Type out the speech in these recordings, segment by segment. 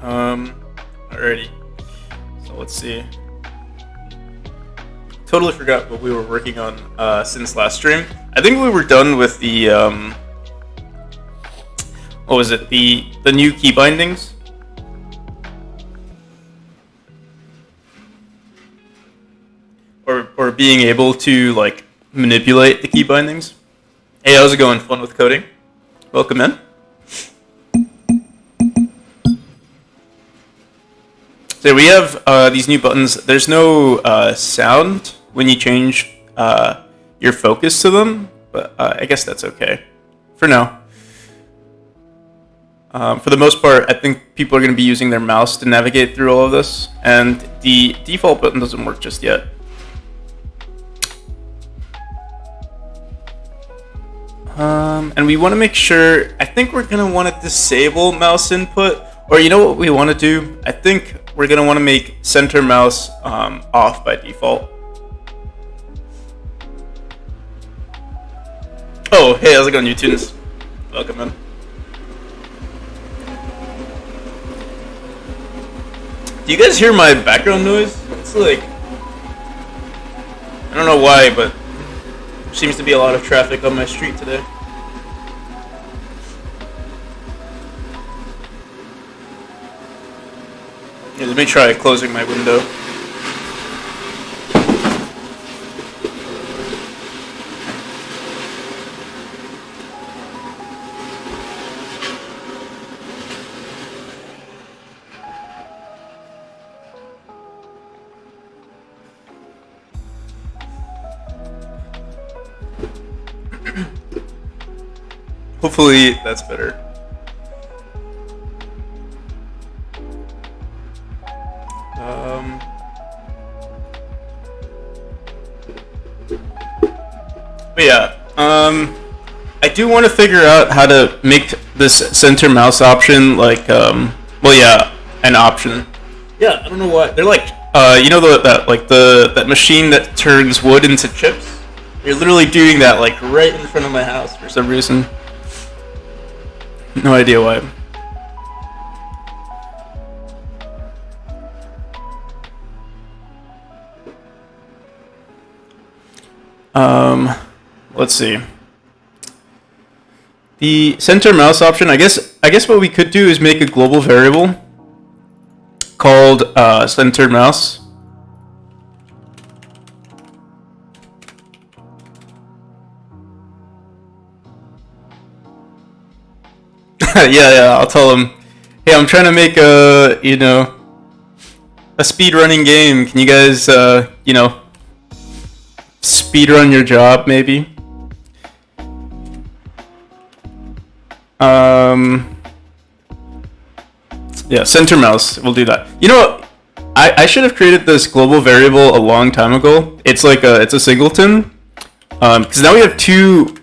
Alrighty. So let's see. Totally forgot what we were working on since last stream. I think we were done with the what was it? The new key bindings. Or being able to like manipulate the key bindings. Hey, how's it going? Fun with coding. Welcome in. So we have these new buttons. There's no sound when you change your focus to them, but I guess that's okay for now. For the most part, I think people are going to be using their mouse to navigate through all of this, and the default button doesn't work just yet. And we want to make sure, I think we're going to want to disable mouse input, or you know what we want to do? I think we're going to want to make center mouse off by default. Oh, hey, how's it going, YouTubers? Welcome in. Do you guys hear my background noise? It's like, I don't know why, but there seems to be a lot of traffic on my street today. Here, let me try closing my window. Hopefully that's better. But yeah, I do want to figure out how to make this center mouse option like, well, yeah, an option. Yeah, I don't know why they're like, you know, that machine that turns wood into chips. You're literally doing that like right in front of my house for some reason. No idea why. Let's see. The center mouse option, I guess what we could do is make a global variable called center mouse. Yeah, I'll tell him, hey, I'm trying to make a, you know, a speedrunning game. Can you guys, you know, speedrun your job, maybe? Yeah, center mouse, we'll do that. You know what? I should have created this global variable a long time ago. It's like it's a singleton. Because now we have two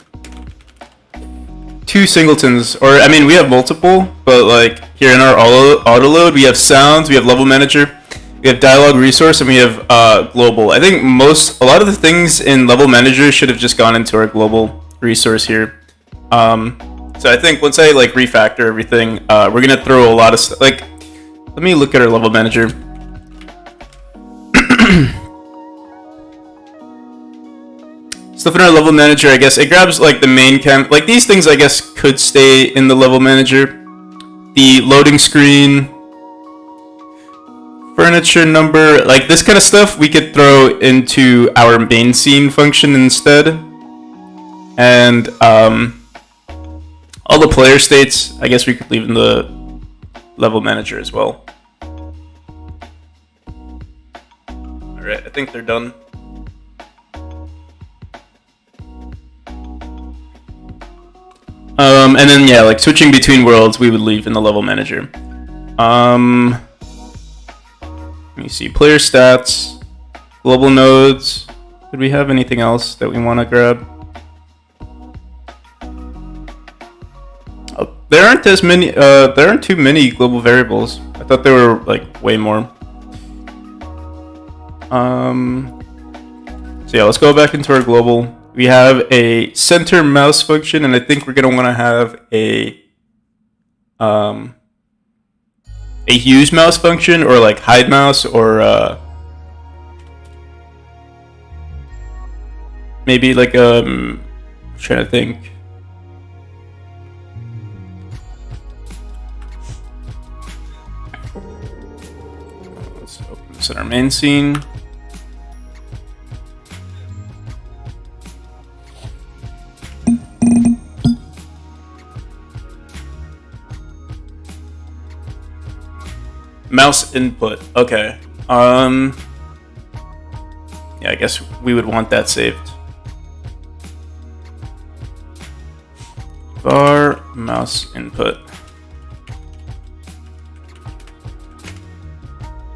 singletons, or I mean we have multiple, but like here in our auto load we have sounds, we have level manager, we have dialogue resource, and we have global. I think a lot of the things in level manager should have just gone into our global resource here. So I think once I like refactor everything, we're gonna throw a lot of stuff. Like, let me look at our level manager. Stuff in our level manager, I guess it grabs like the main like these things I guess could stay in the level manager. The loading screen, furniture number, like this kind of stuff we could throw into our main scene function instead. And all the player states, I guess we could leave in the level manager as well. Alright, I think they're done. And then yeah, like switching between worlds we would leave in the level manager. Let me see, player stats, global nodes. Did we have anything else that we want to grab? Oh, there aren't as many. There aren't too many global variables. I thought there were like way more. So yeah, let's go back into our global. We have a center mouse function, and I think we're gonna want to have a a use mouse function or like hide mouse or maybe like I'm trying to think. Let's open this in our main scene. Mouse input. Okay. Yeah, I guess we would want that saved. Var mouse input.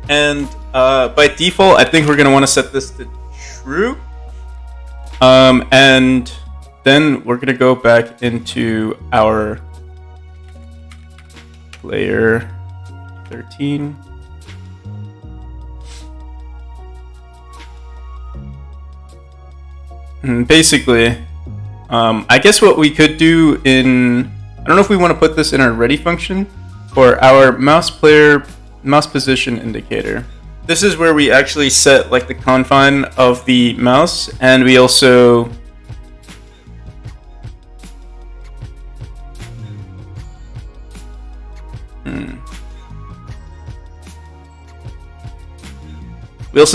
And by default, I think we're going to want to set this to true. And then we're going to go back into our player 13. And basically, I guess what we could do in, I don't know if we want to put this in our ready function or our mouse position indicator. This is where we actually set like the confine of the mouse, and we also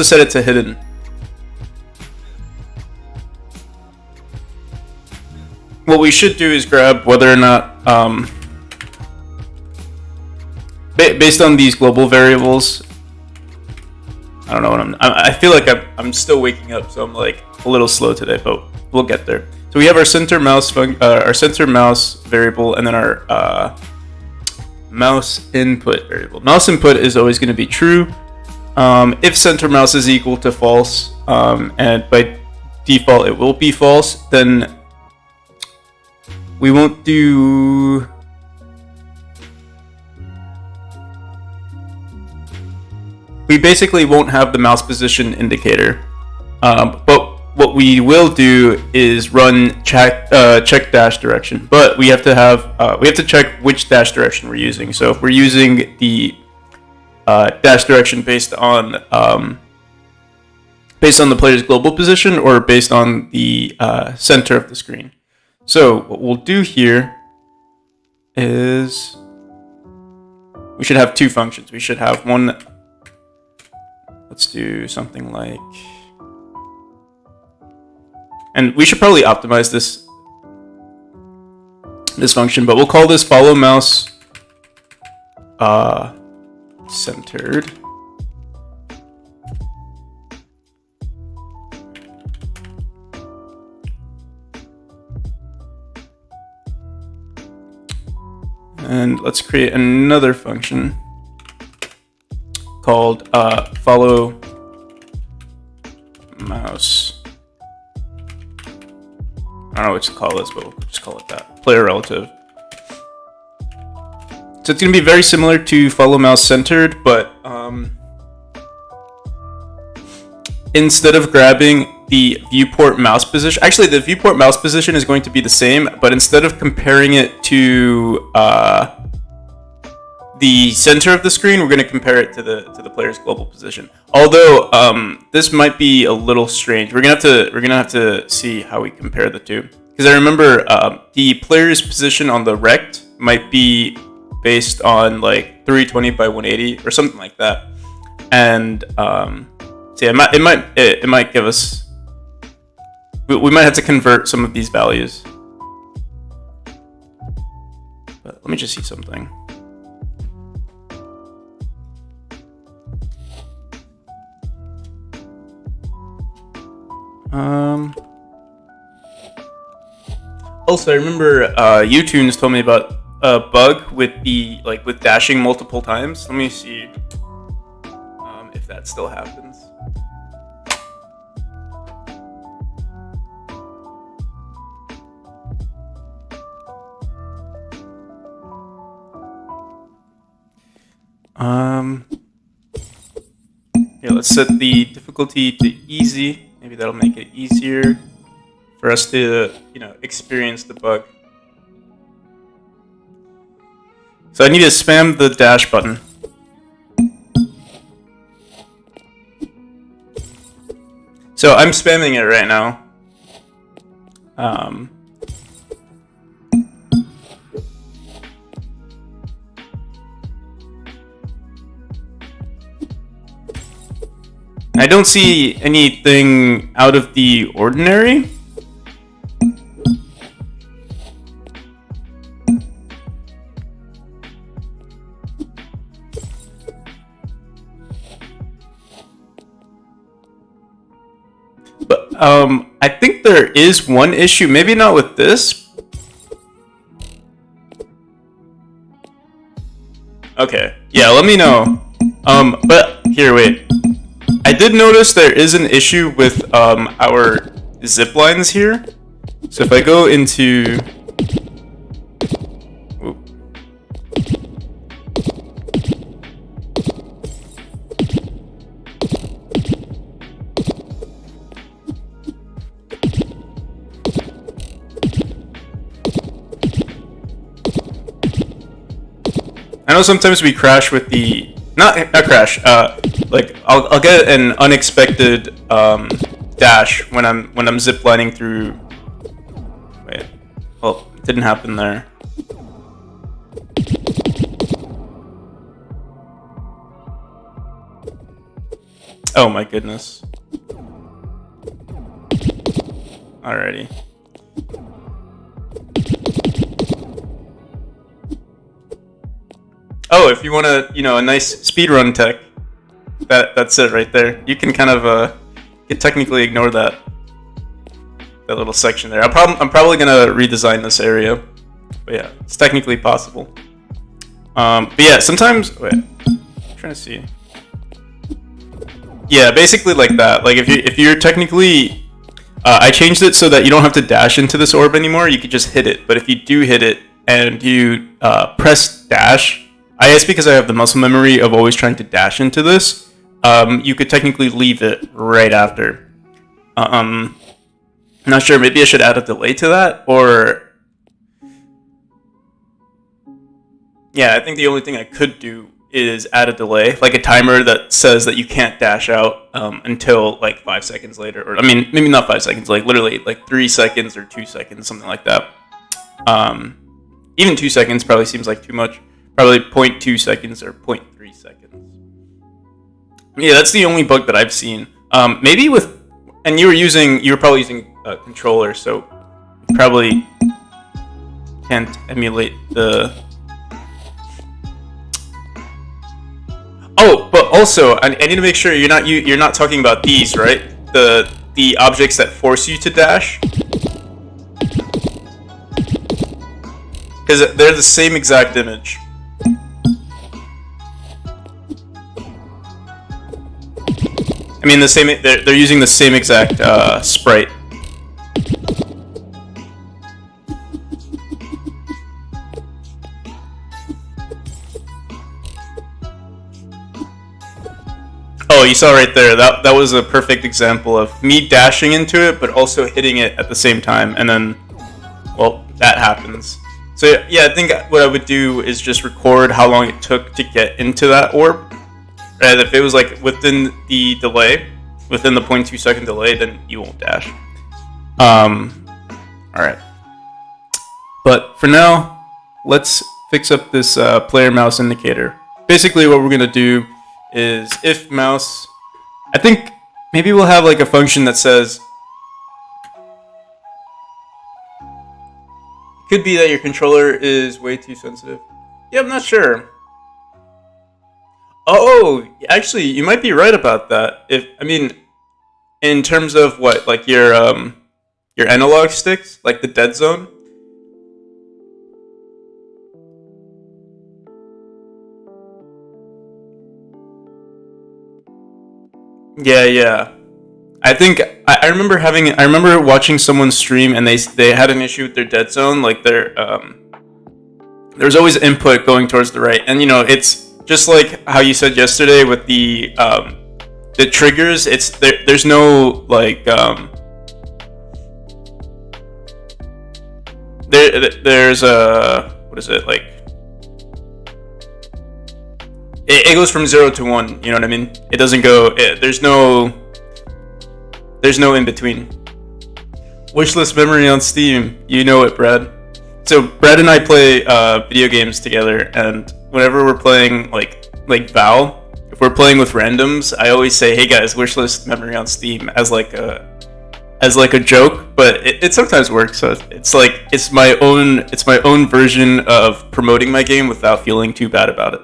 set it to hidden. What we should do is grab whether or not, based on these global variables. I don't know what I feel like I'm still waking up, so I'm like a little slow today, but we'll get there. So we have our center mouse variable, and then our mouse input variable. Mouse input is always going to be true. If center mouse is equal to false, and by default it will be false, then we won't do. We basically won't have the mouse position indicator, but what we will do is run check dash direction. But we have to check which dash direction we're using. So if we're using the dash direction based on the player's global position or based on the center of the screen. So what we'll do here is we should have two functions. We should have one. Let's do something like, and we should probably optimize this function, but we'll call this follow mouse centered. And let's create another function called follow mouse. I don't know what to call this, but we'll just call it that. Player relative. So it's going to be very similar to follow mouse centered, but instead of grabbing the viewport mouse position, actually the viewport mouse position is going to be the same, but instead of comparing it to the center of the screen, we're going to compare it to the player's global position. Although this might be a little strange. We're gonna have to see how we compare the two, because I remember the player's position on the rect might be based on like 320 by 180 or something like that, and so yeah, it might give us. We might have to convert some of these values. But let me just see something. Also, I remember Utunes told me about a bug with with dashing multiple times. Let me see if that still happens. Yeah, let's set the difficulty to easy. Maybe that'll make it easier for us to, experience the bug. So I need to spam the dash button. So I'm spamming it right now. Um, I don't see anything out of the ordinary. But I think there is one issue, maybe not with this. Okay, yeah, let me know. But here, wait. I did notice there is an issue with our zip lines here. So if I go into... Ooh. I know sometimes we crash with the... Not crash. Like I'll get an unexpected dash when I'm ziplining through. Wait, well, it didn't happen there. Oh my goodness. Alrighty. Oh, if you want a a nice speedrun tech, that's it right there. You can kind of technically ignore that little section there. I'm probably gonna redesign this area, but yeah, it's technically possible. But yeah, sometimes wait, I'm trying to see. Yeah, basically like that. Like if you're technically, I changed it so that you don't have to dash into this orb anymore. You could just hit it. But if you do hit it and you press dash. I guess because I have the muscle memory of always trying to dash into this, you could technically leave it right after. I'm not sure, maybe I should add a delay to that, or... Yeah, I think the only thing I could do is add a delay, like a timer that says that you can't dash out until like 5 seconds later, or I mean, maybe not 5 seconds, like literally like 3 seconds or 2 seconds, something like that. Even 2 seconds probably seems like too much. Probably 0.2 seconds or 0.3 seconds. Yeah, that's the only bug that I've seen. Maybe with, and you were probably using a controller, so you probably can't emulate the. Oh, but also I need to make sure you're not talking about these, right? The objects that force you to dash. Because they're the same exact image. I mean, they're using the same exact sprite. Oh, you saw right there. That was a perfect example of me dashing into it, but also hitting it at the same time, and then, well, that happens. So yeah, I think what I would do is just record how long it took to get into that orb. And if it was like within the delay, within the 0.2 second delay, then you won't dash. Alright. But for now, let's fix up this player mouse indicator. Basically what we're going to do is if mouse, I think maybe we'll have like a function that says, could be that your controller is way too sensitive. Yeah, I'm not sure. Oh, actually, you might be right about that. In terms of what, like your analog sticks, like the dead zone. Yeah. I think I remember watching someone stream and they had an issue with their dead zone, like there's always input going towards the right, and it's just like how you said yesterday with the triggers. It's there's no like there's a, what is it, like it goes from 0 to 1, you know what I mean? It doesn't go, there's no There's no in between. Wishlist memory on Steam. You know it, Brad. So Brad and I play video games together, and whenever we're playing like Val, if we're playing with randoms, I always say, "Hey guys, wishlist memory on Steam" as like a joke, but it sometimes works. So it's my own version of promoting my game without feeling too bad about it.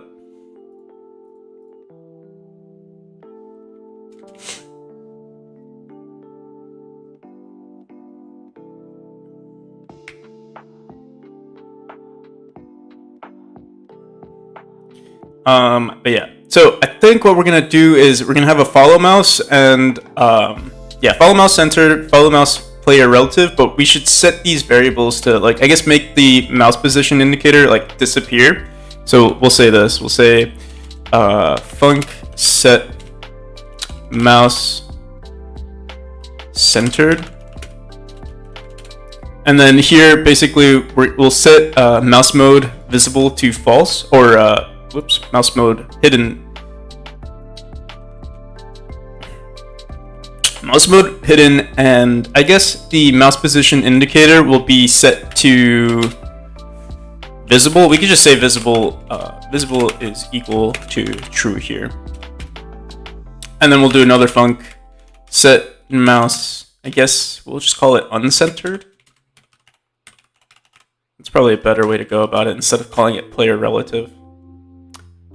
But yeah, so I think what we're gonna do is we're gonna have a follow mouse and follow mouse centered, follow mouse player relative, but we should set these variables to like, I guess, make the mouse position indicator like disappear. So we'll say this, we'll say func set mouse centered. And then here, basically, we'll set mouse mode visible to false, or mouse mode hidden. Mouse mode hidden, and I guess the mouse position indicator will be set to visible. We could just say visible. Visible is equal to true here, and then we'll do another func set mouse. I guess we'll just call it uncentered. It's probably a better way to go about it instead of calling it player relative.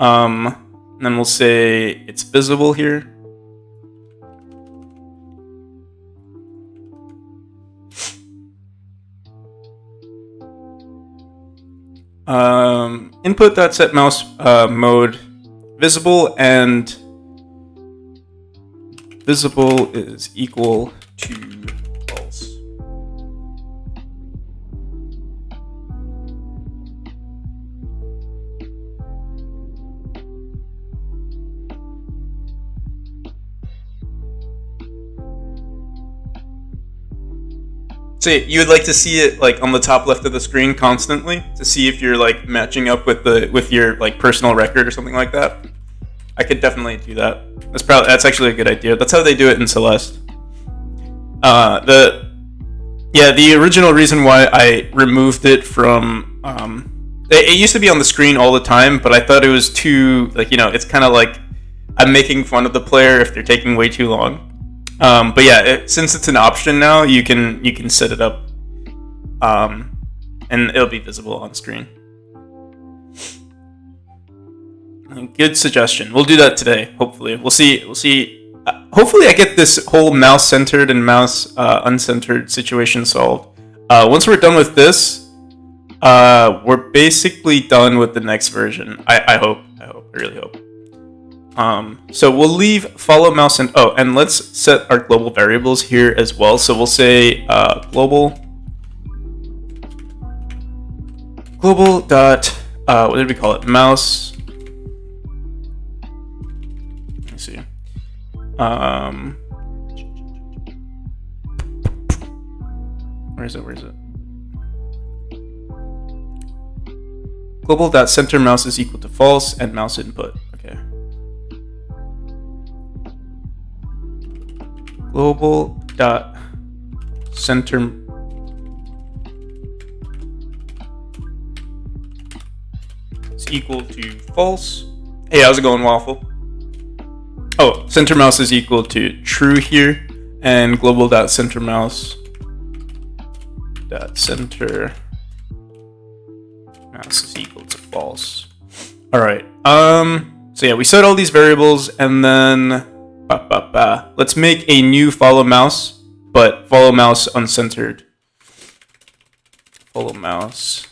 And then we'll say it's visible here. Input.set mouse mode visible, and visible is equal to false. So you would like to see it like on the top left of the screen constantly to see if you're like matching up with your like personal record or something like that. I could definitely do that. That's actually a good idea. That's how they do it in Celeste. The original reason why I removed it from it used to be on the screen all the time, but I thought it was too it's kind of like I'm making fun of the player if they're taking way too long. But yeah, since it's an option now, you can set it up, and it'll be visible on screen. Good suggestion. We'll do that today. Hopefully, we'll see. Hopefully, I get this whole mouse centered and mouse uncentered situation solved. Once we're done with this, we're basically done with the next version. I hope. I really hope. So we'll leave follow mouse and let's set our global variables here as well. So we'll say global dot what did we call it? Mouse. Let me see. Where is it? Global dot center mouse is equal to false and mouse input. Okay. Global dot center is equal to false. Hey, how's it going, Waffle? Oh, center mouse is equal to true here, and global dot center mouse dot center mouse is equal to false. All right. So yeah, we set all these variables, and then let's make a new follow mouse, but follow mouse uncentered. Follow mouse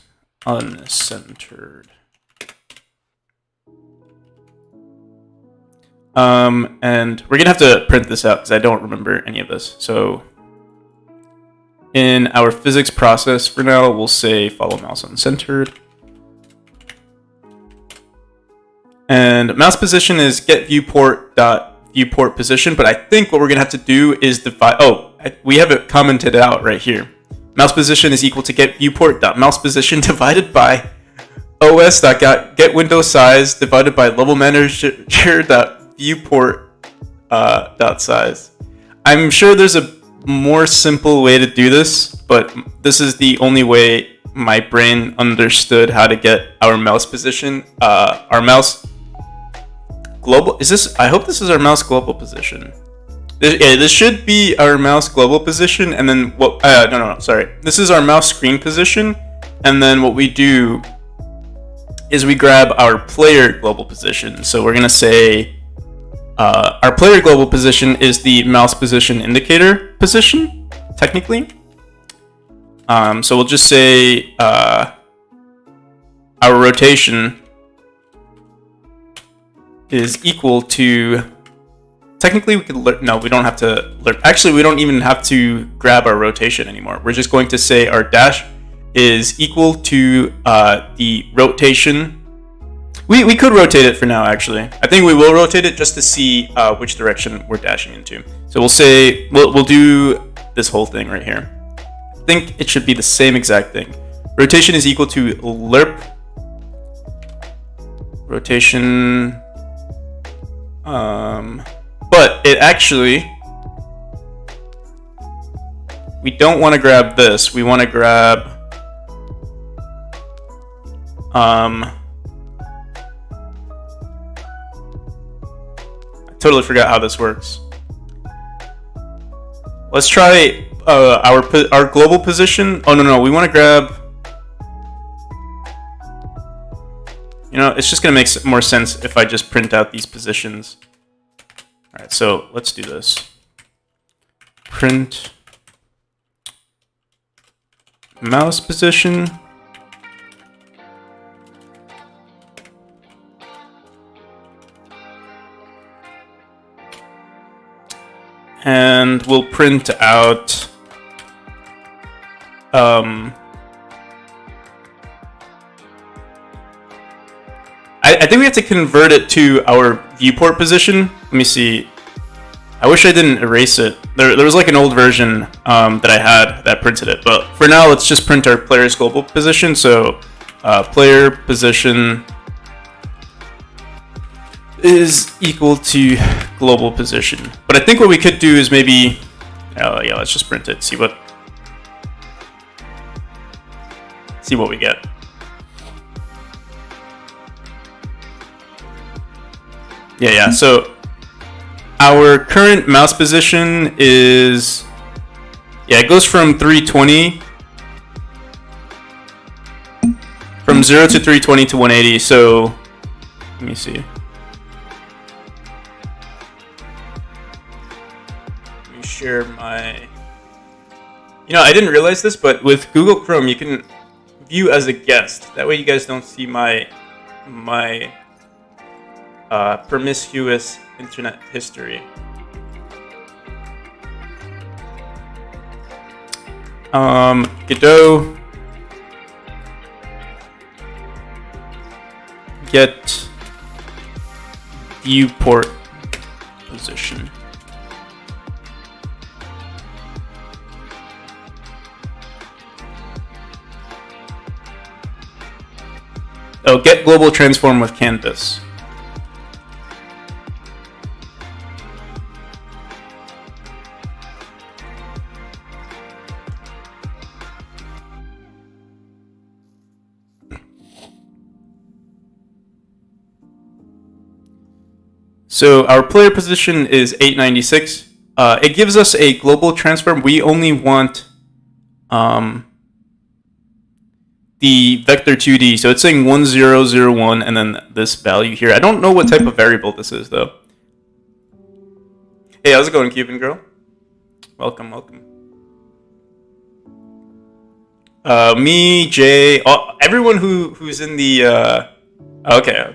uncentered. And we're gonna have to print this out because I don't remember any of this. So in our physics process for now, we'll say follow mouse uncentered. And mouse position is get viewport position, but I think what we're gonna have to do is divide. Oh, we have it commented out right here. Mouse position is equal to get viewport mouse position divided by os.get window size divided by level manager viewport dot size. I'm sure there's a more simple way to do this, but this is the only way my brain understood how to get our mouse position. Our mouse global, is this? I hope this is our mouse global position. This should be our mouse global position, and then what? No, sorry. This is our mouse screen position, and then what we do is we grab our player global position. So we're gonna say our player global position is the mouse position indicator position, technically. So we'll just say our rotation is equal to. Technically, we could no, we don't have to. Actually, we don't even have to grab our rotation anymore. We're just going to say our dash is equal to the rotation. We could rotate it for now, actually. I think we will rotate it just to see which direction we're dashing into. So we'll say, we'll do this whole thing right here. I think it should be the same exact thing. Rotation is equal to lerp. Rotation. But it actually, we don't want to grab this. We want to grab, I totally forgot how this works. Let's try our global position. Oh no, we want to grab. You know, it's just gonna make more sense if I just print out these positions. All right, so let's do this. Print mouse position. And we'll print out I think we have to convert it to our viewport position. Let me see. I wish I didn't erase it. There was like an old version that I had that printed it. But for now, let's just print our player's global position. So player position is equal to global position. But I think what we could do is maybe, let's just print it. See what we get. Yeah. So our current mouse position is, it goes from 320, from 0 to 320 to 180. So let me see. Let me share my. I didn't realize this, but with Google Chrome, you can view as a guest. That way, you guys don't see my promiscuous internet history. Godot get viewport position. Oh, get global transform with canvas. So our player position is 896. It gives us a global transform. We only want the vector 2D. So it's saying 1001 and then this value here. I don't know what type of variable this is though. Hey, how's it going, Cuban girl? Welcome. Me, Jay, everyone who's in the okay.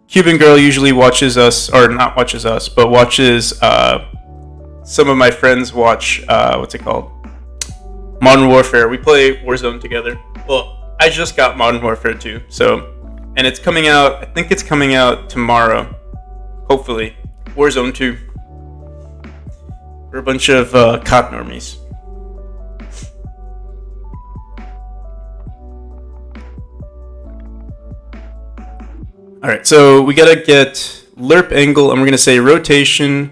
Cuban girl usually watches us, or not watches us, but watches some of my friends watch what's it called? Modern Warfare. We play Warzone together. Well, I just got Modern Warfare 2, so, and it's coming out. I think it's coming out tomorrow. Hopefully, Warzone 2. We're a bunch of COD normies. All right, so we gotta get lerp angle, and we're gonna say rotation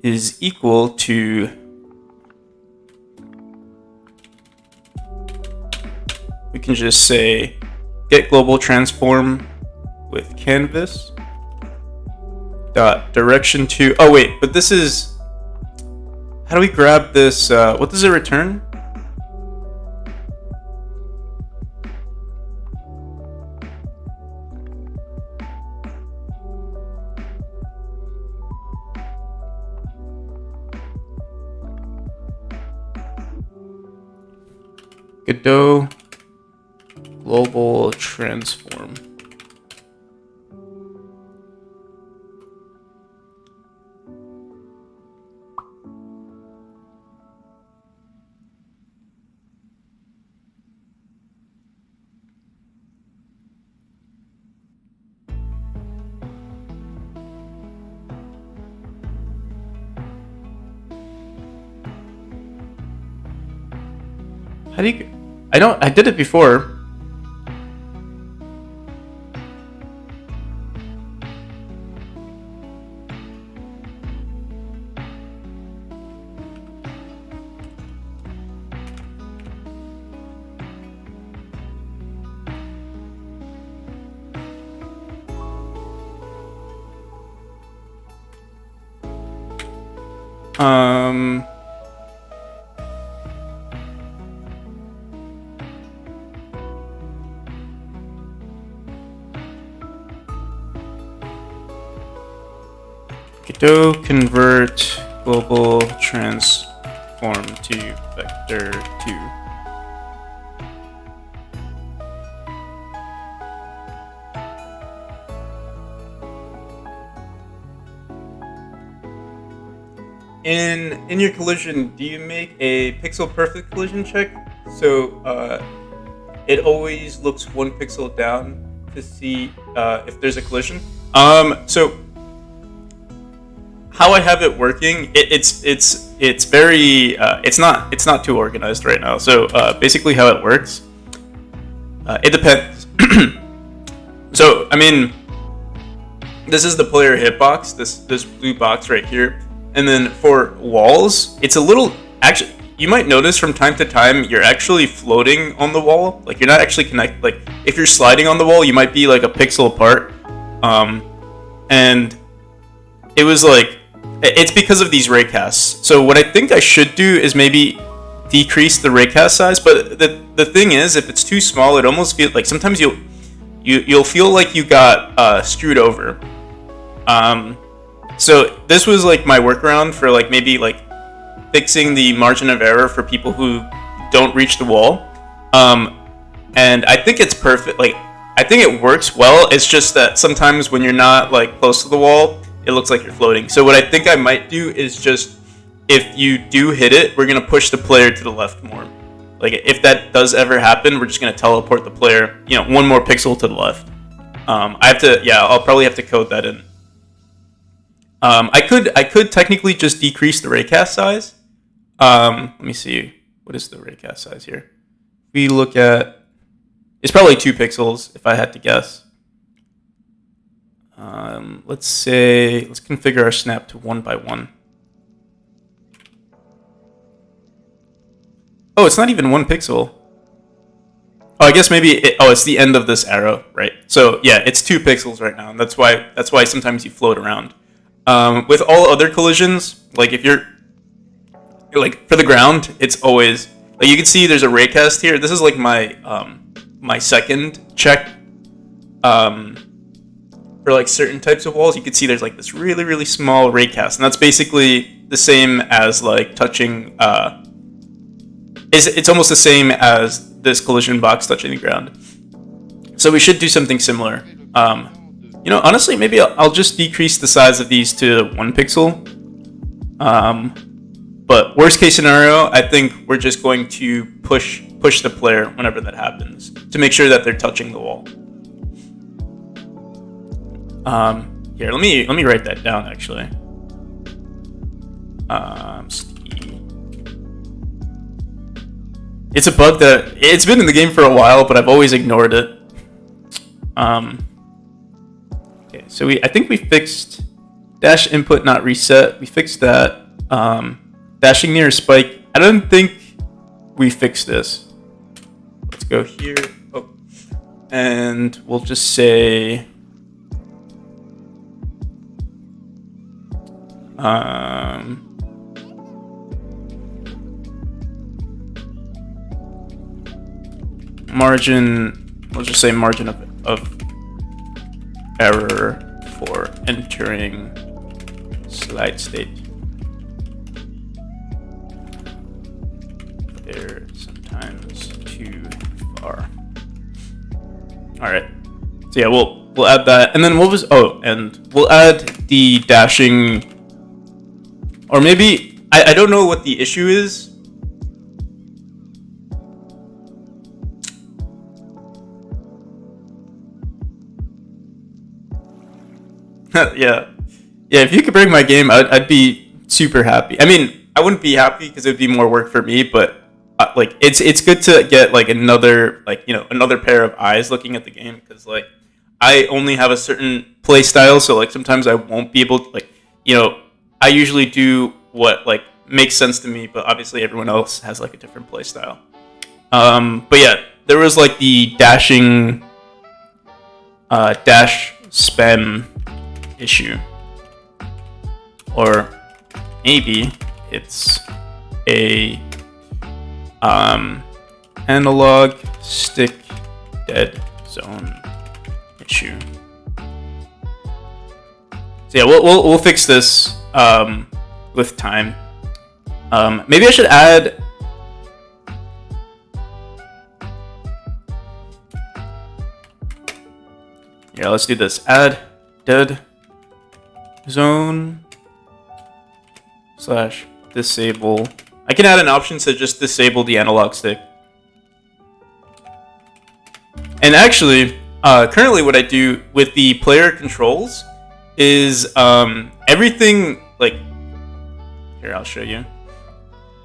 is equal to, we can just say get global transform with canvas dot direction to, oh wait, but this is, how do we grab this, what does it return? Godot global transform. How do you? I did it before. Godot convert global transform to vector 2. In your collision, do you make a pixel perfect collision check? So it always looks one pixel down to see if there's a collision. So how I have it working, it's very it's not too organized right now. So basically, how it works, it depends. So I mean, this is the player hitbox, this blue box right here, and then for walls, it's a little, actually, you might notice from time to time you're actually floating on the wall, like you're not actually connected. Like if you're sliding on the wall, you might be like a pixel apart, and it was like, it's because of these raycasts. So what I think I should do is maybe decrease the raycast size. But the thing is, if it's too small, it almost feels like sometimes you'll feel like you got screwed over. So this was like my workaround for like maybe like fixing the margin of error for people who don't reach the wall. And I think it's perfect. Like I think it works well. It's just that sometimes when you're not like close to the wall, it looks like you're floating. So what I think I might do is just, if you do hit it, we're going to push the player to the left more. Like if that does ever happen, we're just going to teleport the player, one more pixel to the left. I'll probably have to code that in. I could technically just decrease the raycast size. Let me see. What is the raycast size here? We look at, it's probably 2 pixels if I had to guess. Let's configure our snap to 1 by 1. Oh, it's not even 1 pixel. Oh, I guess maybe it's the end of this arrow, right? So yeah, it's 2 pixels right now, and that's why sometimes you float around. With all other collisions, like if you're like for the ground, it's always like you can see there's a raycast here. This is like my second check. For like certain types of walls, you can see there's like this really, really small raycast, and that's basically the same as like touching. It's almost the same as this collision box touching the ground. So we should do something similar. Honestly, maybe I'll just decrease the size of these to 1 pixel. But worst case scenario, I think we're just going to push the player whenever that happens to make sure that they're touching the wall. Here, let me write that down actually. It's a bug that it's been in the game for a while, but I've always ignored it. Okay, so I think we fixed dash input not reset. We fixed that. Dashing near a spike. I don't think we fixed this. Let's go here. Oh, and we'll just say margin. We'll just say margin of error for entering slide state. They're sometimes too far. All right. So yeah, we'll add that, and then what was? Oh, and we'll add the dashing, or maybe I don't know what the issue is. Yeah. If you could bring my game, I'd be super happy. I mean, I wouldn't be happy because it would be more work for me, but like it's good to get like another pair of eyes looking at the game, because like I only have a certain play style, so like sometimes I won't be able to, I usually do what like makes sense to me, but obviously everyone else has like a different play style. But yeah, there was like the dashing dash spam issue, or maybe it's a analog stick dead zone issue. So yeah, we'll fix this with time. Maybe I should add. Yeah, let's do this. Add dead zone / disable. I can add an option to just disable the analog stick. And actually, currently what I do with the player controls is everything, like, here, I'll show you.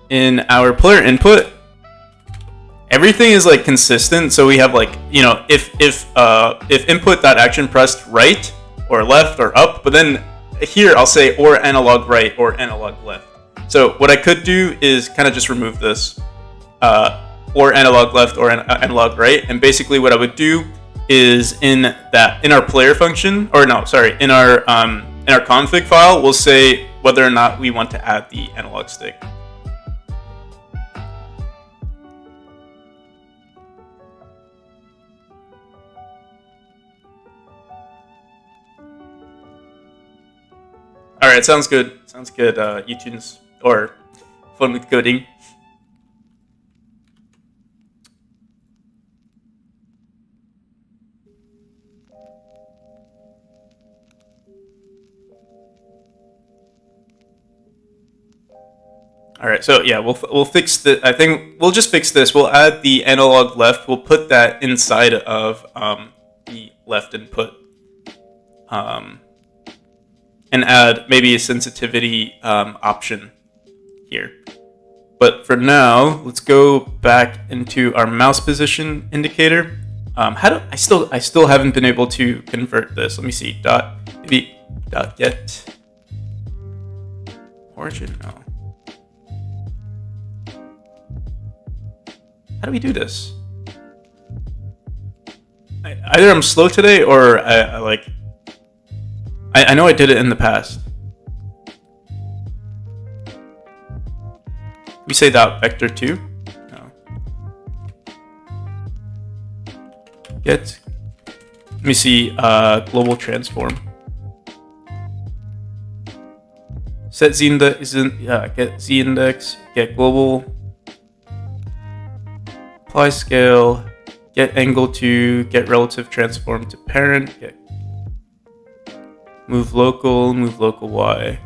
In our player input, everything is like consistent. So we have like, if input.action pressed right or left or up, but then here I'll say or analog right or analog left. So what I could do is kind of just remove this or analog left or analog right, and basically what I would do is in our player function, or no, sorry, in our config file, we'll say whether or not we want to add the analog stick. All right, sounds good. Sounds good. YouTunes or Fun with Coding. All right, so yeah, we'll fix the. I think we'll just fix this. We'll add the analog left. We'll put that inside of the left input. And add maybe a sensitivity option here. But for now, let's go back into our mouse position indicator. I still haven't been able to convert this. Let me see. Dot get origin. No. How do we do this? Either I'm slow today, or I know I did it in the past. We say dot vector 2? No. Get. Let me see. Global transform. Set z index isn't. Yeah. Get z index. Get global. Apply scale. Get angle to. Get relative transform to parent. Get move local Y.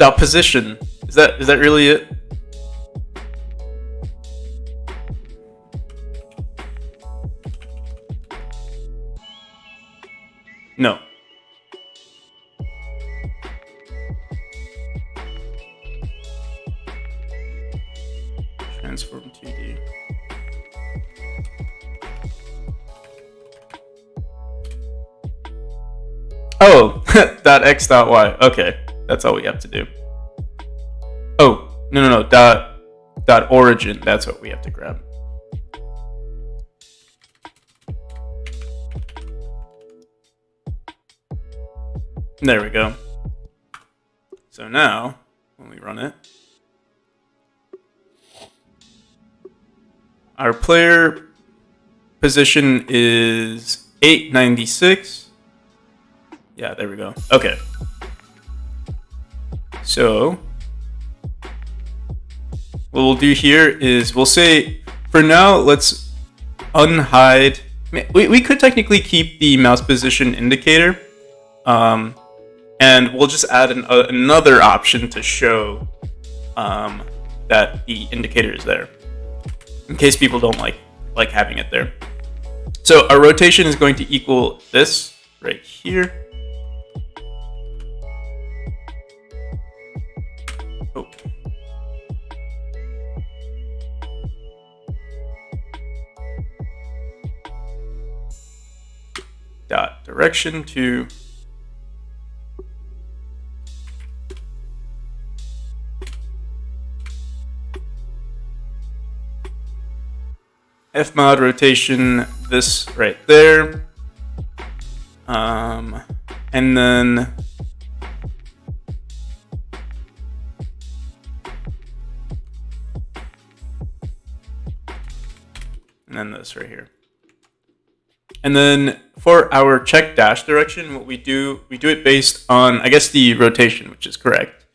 dot position. Is that really it? No. Transform 2D. Oh, dot x dot y. Okay, that's all we have to do. Oh, no. Dot origin. That's what we have to grab. There we go. So now, when we run it, our player position is 896. Yeah, there we go. Okay. So what we'll do here is we'll say, for now, let's unhide. We could technically keep the mouse position indicator. And we'll just add another option to show that the indicator is there, in case people don't like having it there. So our rotation is going to equal this right here. Oh. Dot direction to Fmod rotation, this right there, and then this right here. And then for our check dash direction, what we do it based on, I guess, the rotation, which is correct.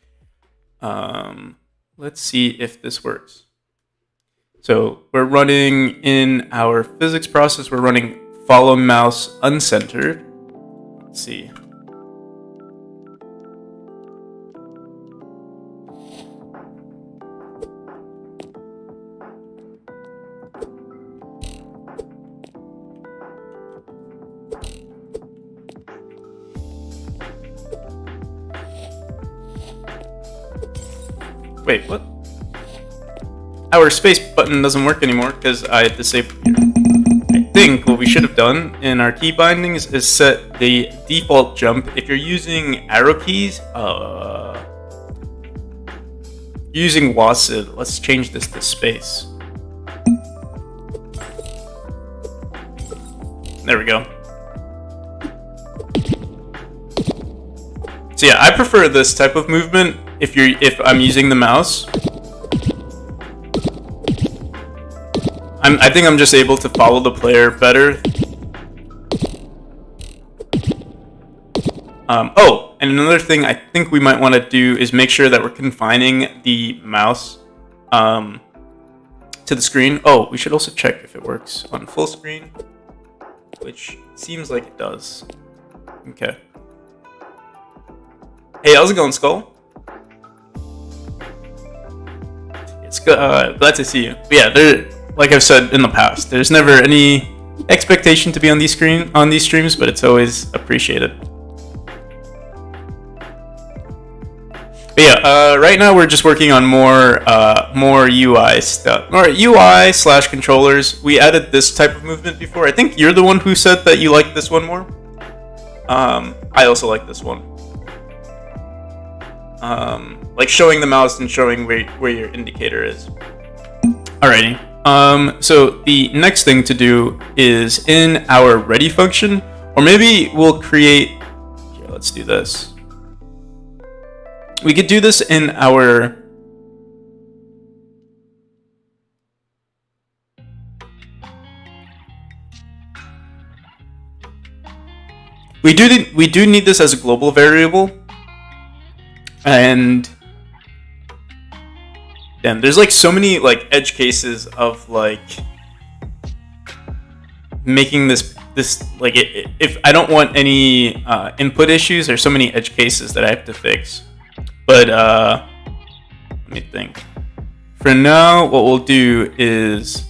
Let's see if this works. So we're running in our physics process, we're running follow mouse uncentered. Let's see. Wait, what? Our space button doesn't work anymore because I disabled it. I think what we should have done in our key bindings is set the default jump. If you're using arrow keys, using WASD, let's change this to space. There we go. So yeah, I prefer this type of movement if I'm using the mouse. I think I'm just able to follow the player better. Oh, and another thing I think we might want to do is make sure that we're confining the mouse to the screen. Oh, we should also check if it works on full screen, which seems like it does. Okay. Hey, how's it going, Skull? It's good. Glad to see you. But yeah, like I've said in the past, there's never any expectation to be on these streams, but it's always appreciated. But yeah, right now we're just working on more UI stuff, more UI / controllers. We added this type of movement before. I think you're the one who said that you like this one more. I also like this one. Like showing the mouse and showing where your indicator is. Alrighty. So the next thing to do is in our ready function, or maybe we'll create, here, let's do this. We could do this in our, we do need this as a global variable, and damn, there's like so many like edge cases of like making this like if I don't want any input issues, there's so many edge cases that I have to fix. But let me think. For now, what we'll do is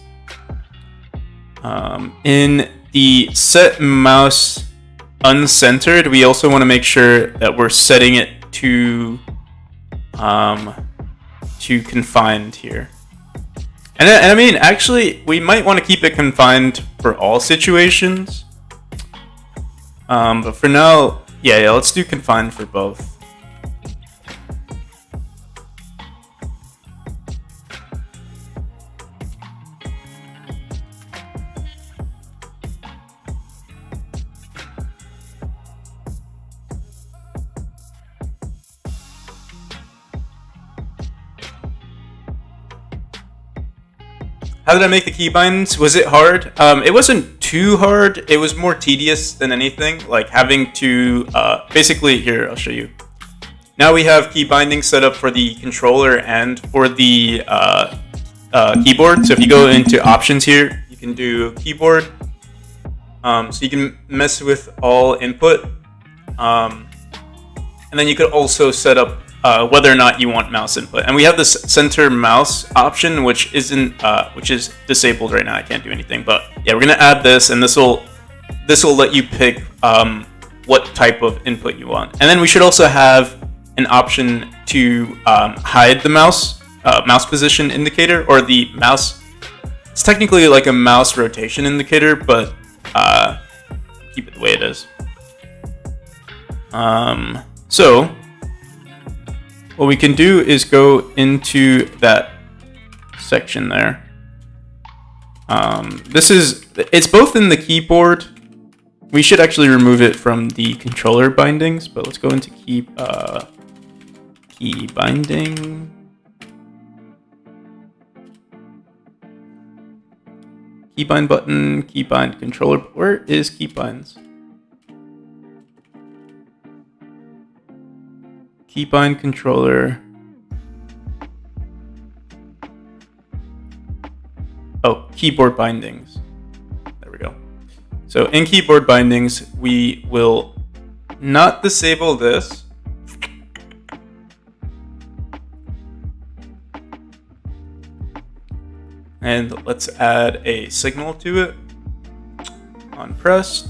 in the set mouse uncentered, we also want to make sure that we're setting it to confined here. And I mean, actually, we might want to keep it confined for all situations. But for now, yeah, let's do confined for both. How did I make the keybinds? Was it hard? It wasn't too hard. It was more tedious than anything. Like having to basically here, I'll show you. Now we have key binding set up for the controller and for the keyboard. So if you go into options here, you can do keyboard. So you can mess with all input, and then you could also set up whether or not you want mouse input. And we have this center mouse option, which isn't, which is disabled right now. I can't do anything, but yeah, we're gonna add this, and this will let you pick what type of input you want. And then we should also have an option to hide the mouse position indicator, or the mouse. It's technically like a mouse rotation indicator, but keep it the way it is. So what we can do is go into that section there. It's both in the keyboard. We should actually remove it from the controller bindings, but let's go into key binding. Keybind button, keybind controller. Where is keybinds? Keybind controller. Oh, keyboard bindings. There we go. So in keyboard bindings, we will not disable this. And let's add a signal to it. On pressed.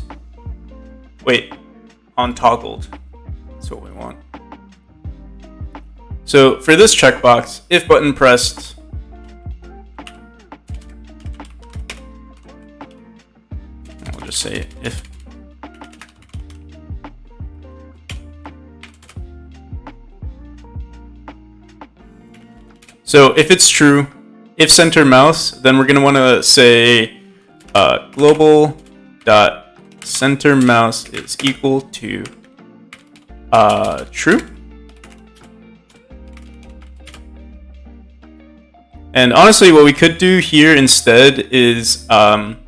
Wait, on toggled. That's what we want. So for this checkbox, if button pressed, I'll just say if. So if it's true, if center mouse, then we're going to want to say global dot center mouse is equal to true. And honestly, what we could do here instead is, instead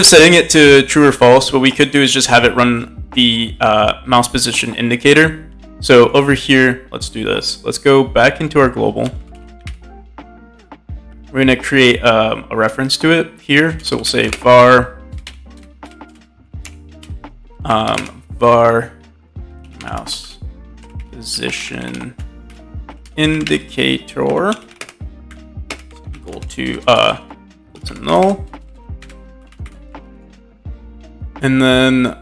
of setting it to true or false, what we could do is just have it run the mouse position indicator. So over here, let's do this. Let's go back into our global. We're going to create a reference to it here. So we'll say var mouse position indicator equal to null, and then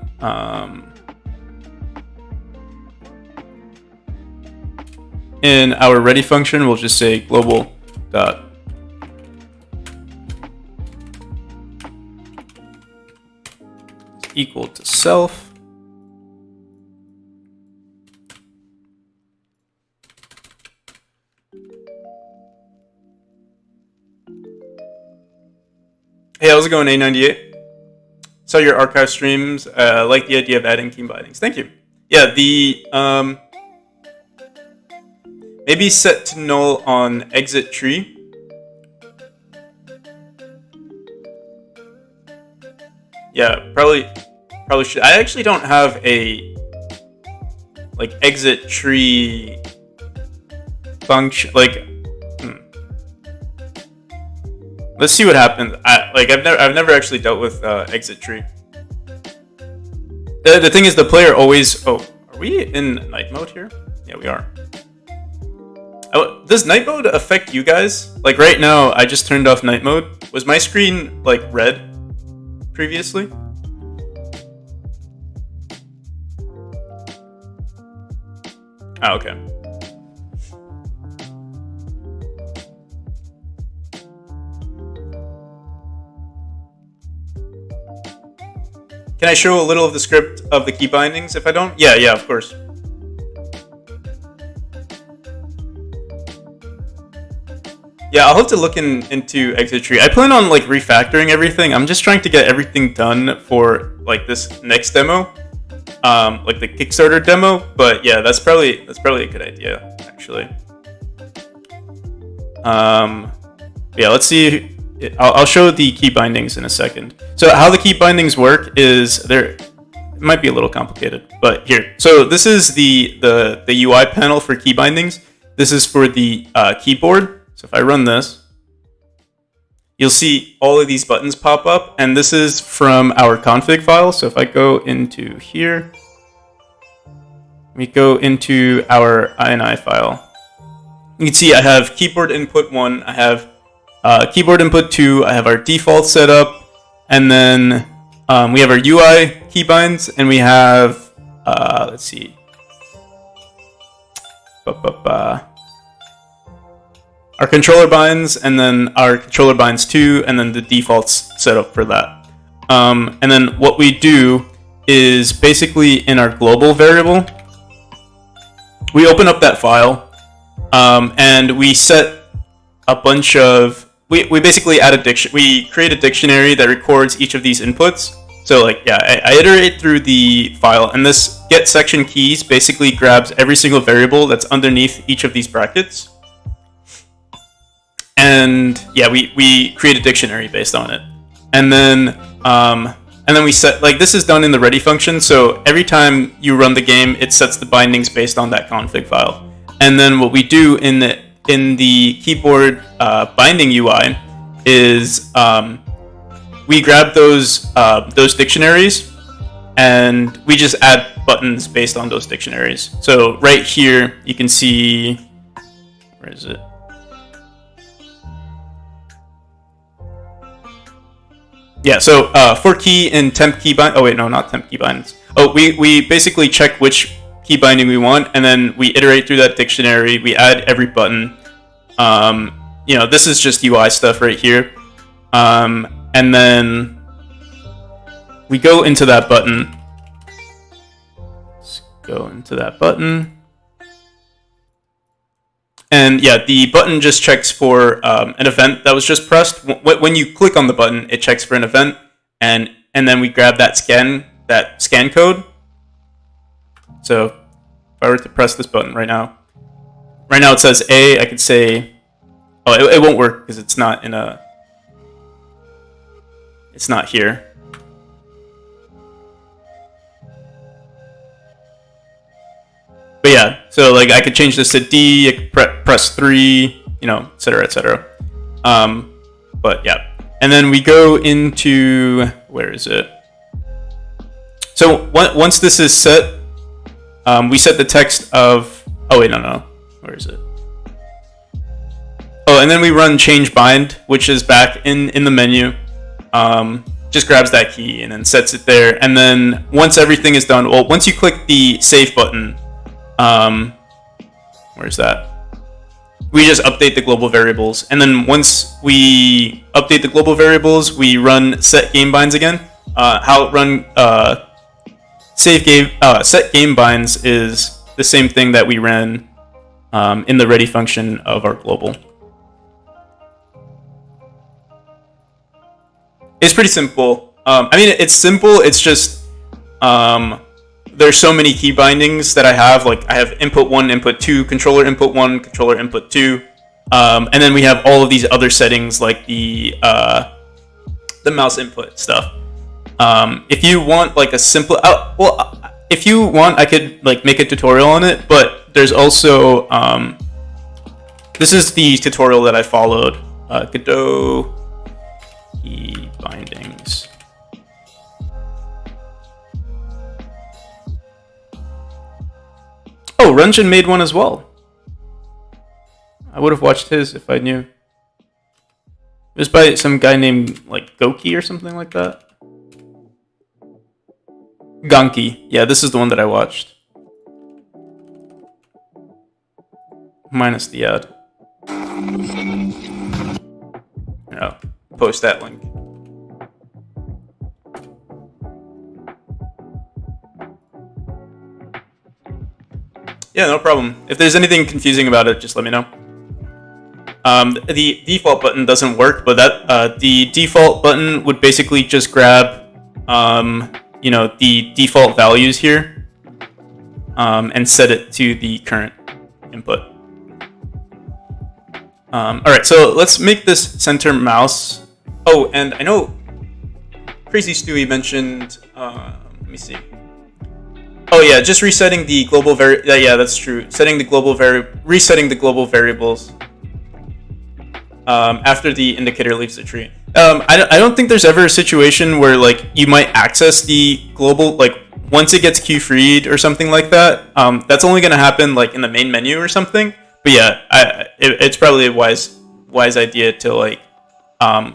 in our ready function we'll just say global dot equal to self. Hey, how's it going, A98? Saw your archive streams. Like the idea of adding key bindings. Thank you. Yeah, the maybe set to null on exit tree. Yeah, probably should. I actually don't have a like exit tree function. Like, let's see what happens. I've never actually dealt with exit tree. The thing is, the player always. Oh, Are we in night mode here? Yeah, we are. Oh, does night mode affect you guys? Like right now, I just turned off night mode. Was my screen like red previously? Oh, okay. Can I show a little of the script of the key bindings if I don't? Yeah, of course. Yeah, I'll have to look into Exit Tree. I plan on like refactoring everything. I'm just trying to get everything done for like this next demo, like the Kickstarter demo. But yeah, that's probably a good idea actually. Yeah, let's see. I'll show the key bindings in a second. So how the key bindings work is it might be a little complicated, but here. So this is the UI panel for key bindings. This is for the keyboard. So if I run this, you'll see all of these buttons pop up, and this is from our config file. So if I go into here, we go into our INI file. You can see I have keyboard input 1, I have keyboard input 2, I have our default set up, and then we have our UI keybinds, and we have, let's see, our controller binds, and then our controller binds 2, and then the defaults set up for that. And then what we do is basically in our global variable, we open up that file, and we set a bunch of we basically add we create a dictionary that records each of these inputs. So like, yeah, I iterate through the file, and this get section keys basically grabs every single variable that's underneath each of these brackets. And yeah, we create a dictionary based on it. And then we set, like, this is done in the ready function. So every time you run the game, it sets the bindings based on that config file. And then what we do in the keyboard binding UI is we grab those dictionaries, and we just add buttons based on those dictionaries. So right here you can see, where is it? Yeah, so for key in temp keybind. Oh wait, no, not temp keybinds. Oh, we basically check which key binding we want, and then we iterate through that dictionary. We add every button. You know, this is just UI stuff right here. And then we go into that button. Let's go into that button. And yeah, the button just checks for an event that was just pressed. When you click on the button, it checks for an event, and then we grab that scan code. So if I were to press this button right now it says A. I could say, oh, it won't work because it's not here. But yeah, so like I could change this to D, I could press 3, you know, etc., etc. But yeah, and then we go into, where is it? So once this is set, we set the text of, oh wait, no, where is it? Oh, and then we run change bind, which is back in the menu. Just grabs that key and then sets it there. And then once everything is done, well, once you click the save button, where's that? We just update the global variables, and then once we update the global variables, we run set game binds again. How it run set game binds is the same thing that we ran in the ready function of our global. It's pretty simple. I mean, it's simple. It's just there's so many key bindings that I have. Like I have input 1, input 2, controller input 1, controller input 2, and then we have all of these other settings like the mouse input stuff. If you want like a simple, if you want, I could like make a tutorial on it. But there's also this is the tutorial that I followed. Godot key bindings. Runjin made one as well. I would have watched his if I knew. It was by some guy named like Goki or something like that. Ganki. Yeah, this is the one that I watched. Minus the ad. I'll post that link. Yeah, no problem. If there's anything confusing about it, just let me know. The default button doesn't work, but that the default button would basically just grab, the default values here, and set it to the current input. All right, so let's make this center mouse. Oh, and I know Crazy Stewie mentioned. Let me see. Oh yeah, just resetting the global yeah, that's true. Resetting the global variables after the indicator leaves the tree. I don't think there's ever a situation where like you might access the global like once it gets queue-freed or something like that. That's only going to happen like in the main menu or something. But yeah, it's probably a wise idea to like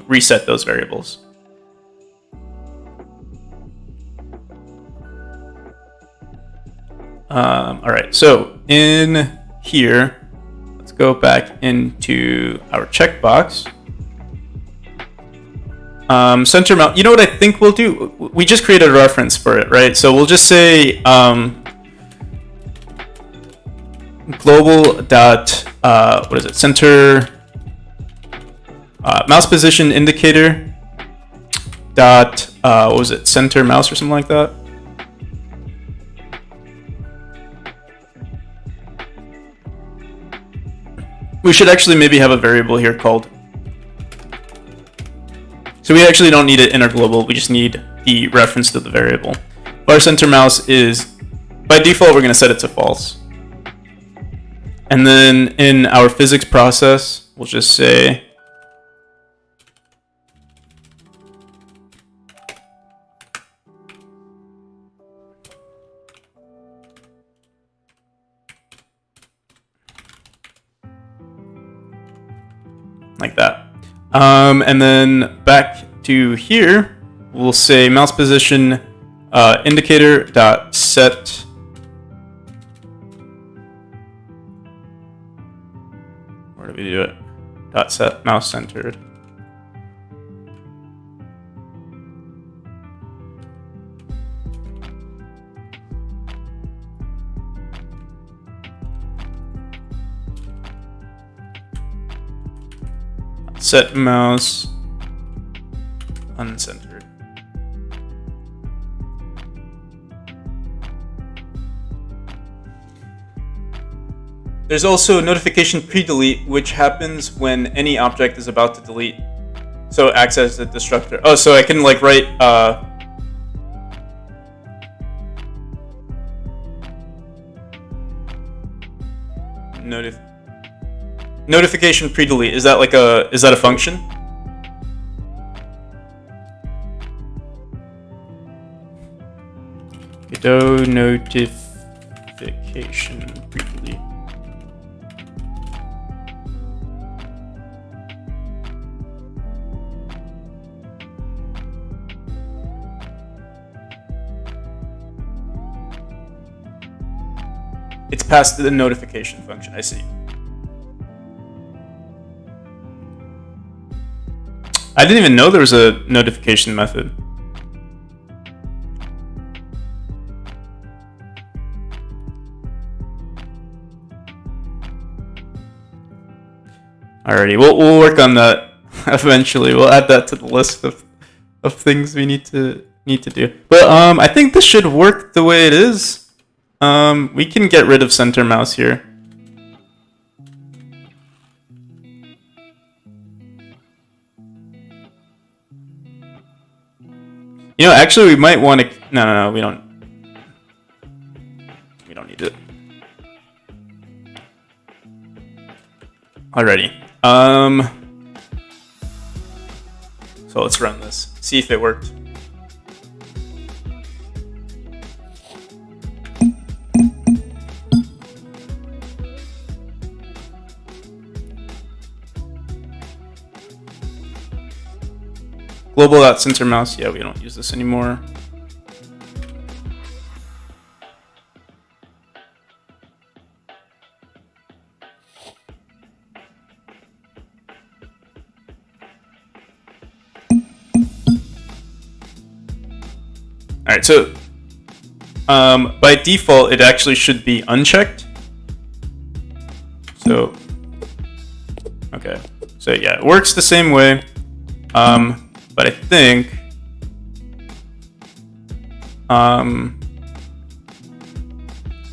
reset those variables. All right, so in here, let's go back into our checkbox. Center mount. You know what I think we'll do? We just created a reference for it, right? So we'll just say global dot what is it? Center mouse position indicator dot what was it? Center mouse or something like that. We should actually maybe have a variable here called. So we actually don't need it in our global. We just need the reference to the variable. Our center mouse is, by default, we're going to set it to false. And then in our physics process, we'll just say like that. And then back to here, we'll say mouse position indicator dot set where do we do it? Dot set mouse centered. Set mouse uncentered. There's also notification pre-delete, which happens when any object is about to delete. So acts as a destructor. Oh, so I can like write notification pre-delete. Is that like is that a function? Godot notification pre-delete. It's past the notification function, I see. I didn't even know there was a notification method. Alrighty, we'll work on that eventually. We'll add that to the list of things we need to do. But I think this should work the way it is. We can get rid of center mouse here. You know, actually, we might want to. No, we don't. We don't need it. Alrighty. So let's run this. See if it worked. Global.center mouse. Yeah, we don't use this anymore. All right, so by default, it actually should be unchecked. So, okay. So yeah, it works the same way. But I think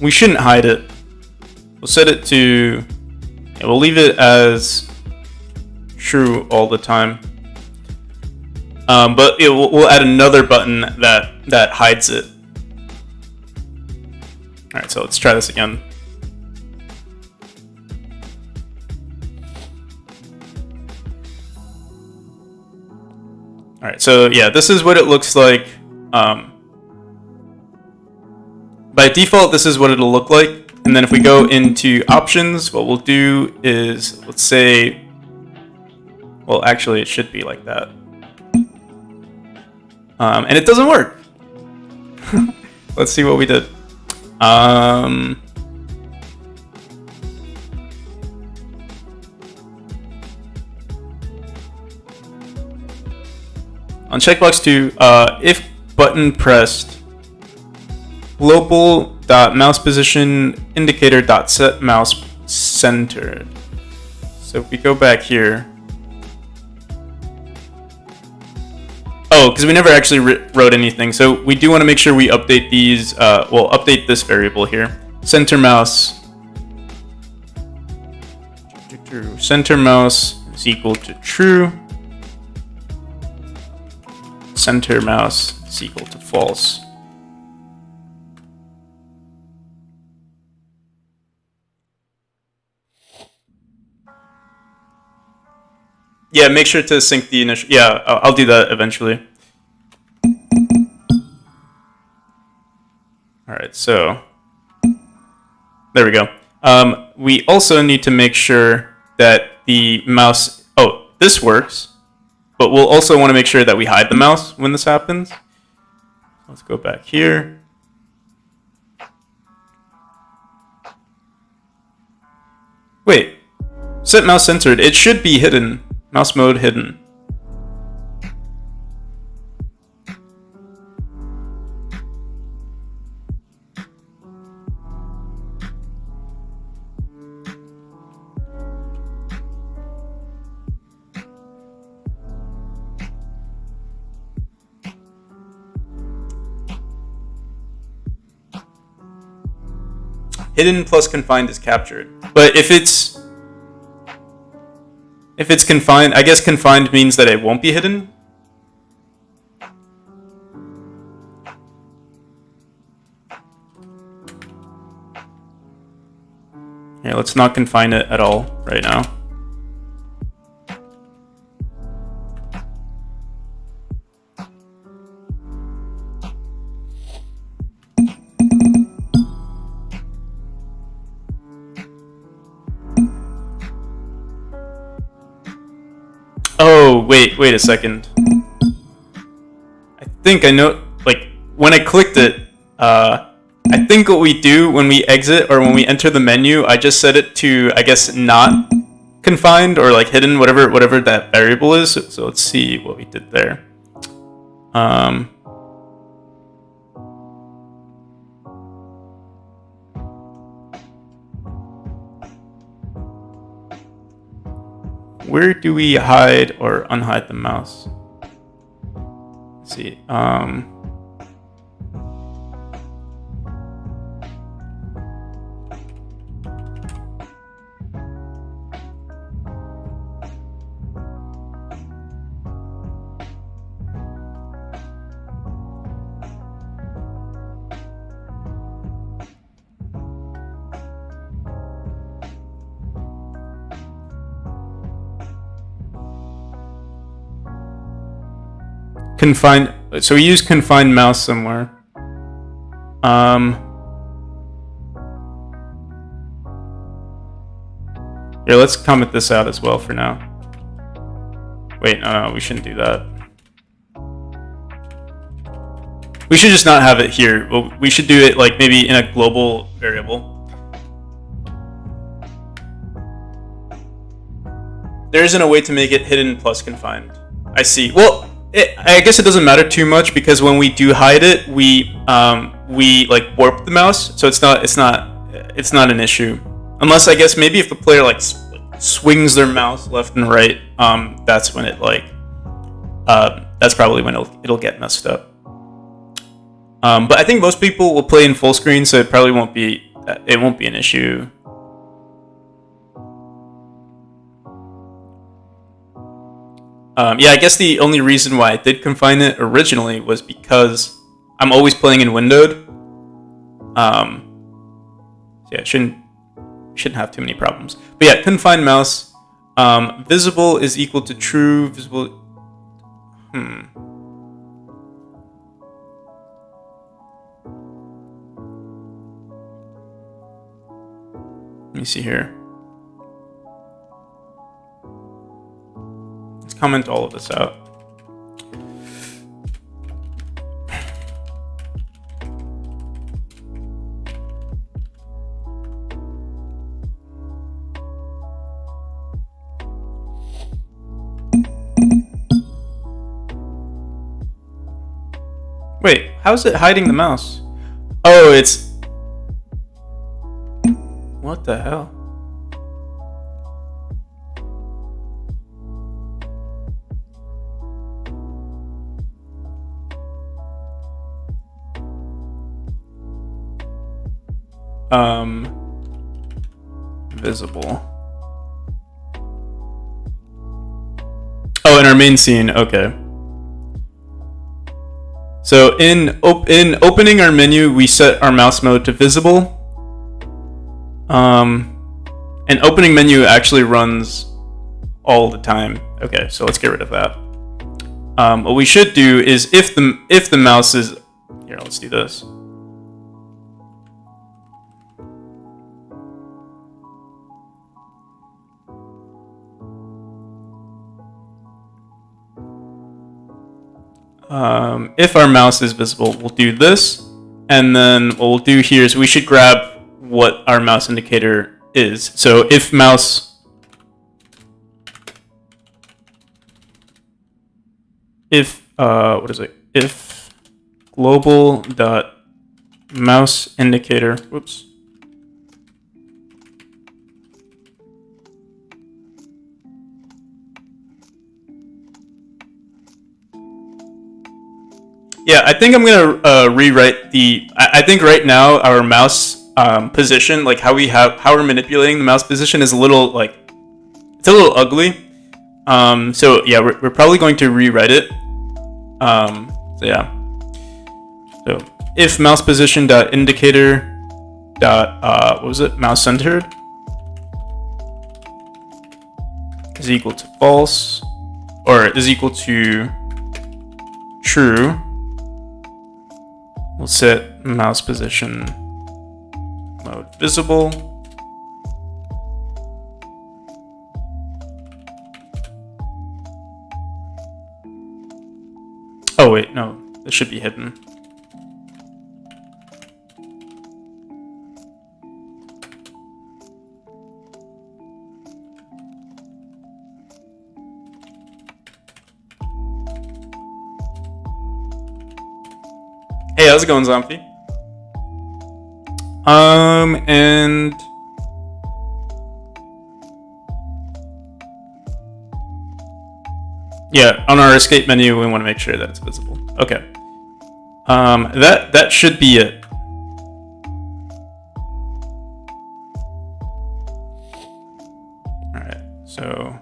we shouldn't hide it. We'll set it to, yeah, we'll leave it as true all the time. But we'll add another button that hides it. All right, so let's try this again. All right, so yeah, this is what it looks like. By default, this is what it'll look like. And then if we go into options, what we'll do is, let's say, well, actually, it should be like that. And it doesn't work. Let's see what we did. On checkbox 2, if button pressed, global.mouse position indicator.set mouse centered. So if we go back here. Oh, because we never actually wrote anything. So we do want to make sure we update these. We'll update this variable here. Center mouse. Center mouse is equal to true. Center mouse is equal to false. Yeah, make sure to sync the initial. Yeah, I'll do that eventually. All right, so there we go. We also need to make sure that the mouse. Oh, this works, but we'll also want to make sure that we hide the mouse when this happens. Let's go back here. Wait, set mouse centered. It should be hidden. Mouse mode hidden. Hidden plus confined is captured. But if it's confined, I guess confined means that it won't be hidden. Yeah, let's not confine it at all right now. Oh, wait a second. I think I know, like, when I clicked it, I think what we do when we exit or when we enter the menu, I just set it to, I guess, not confined or like hidden, whatever that variable is. So let's see what we did there. Where do we hide or unhide the mouse? Let's see. Confined. So we use confined mouse somewhere. Here, let's comment this out as well for now. Wait, no, we shouldn't do that. We should just not have it here. We should do it like maybe in a global variable. There isn't a way to make it hidden plus confined. I see. Well, I guess it doesn't matter too much because when we do hide it, we like warp the mouse, so it's not an issue. Unless I guess maybe if the player like swings their mouse left and right, that's when it like that's probably when it'll get messed up. But I think most people will play in full screen, so it probably won't be an issue. Yeah, I guess the only reason why I did confine it originally was because I'm always playing in windowed. So yeah, shouldn't have too many problems. But yeah, confined mouse. Visible is equal to true. Visible. Let me see here. Let's comment all of this out. Wait, how is it hiding the mouse? Oh, it's... What the hell? Visible. Oh, in our main scene, okay. So in opening our menu, we set our mouse mode to visible. And opening menu actually runs all the time. Okay, so let's get rid of that. What we should do is if the mouse is here, let's do this. If our mouse is visible, we'll do this, and then what we'll do here is we should grab what our mouse indicator is. So if mouse, what is it? If global dot mouse indicator, whoops. Yeah, I think I'm gonna rewrite the. I think right now our mouse position, like how we're manipulating the mouse position, is a little like it's a little ugly. So yeah, we're probably going to rewrite it. So yeah. So if mouse position dot indicator dot what was it? Mouse centered is equal to false, or is equal to true. We'll set mouse position mode visible. Oh wait, no, this should be hidden. Hey, how's it going, Zombie? And yeah, on our escape menu, we want to make sure that it's visible. Okay. That should be it. All right. So.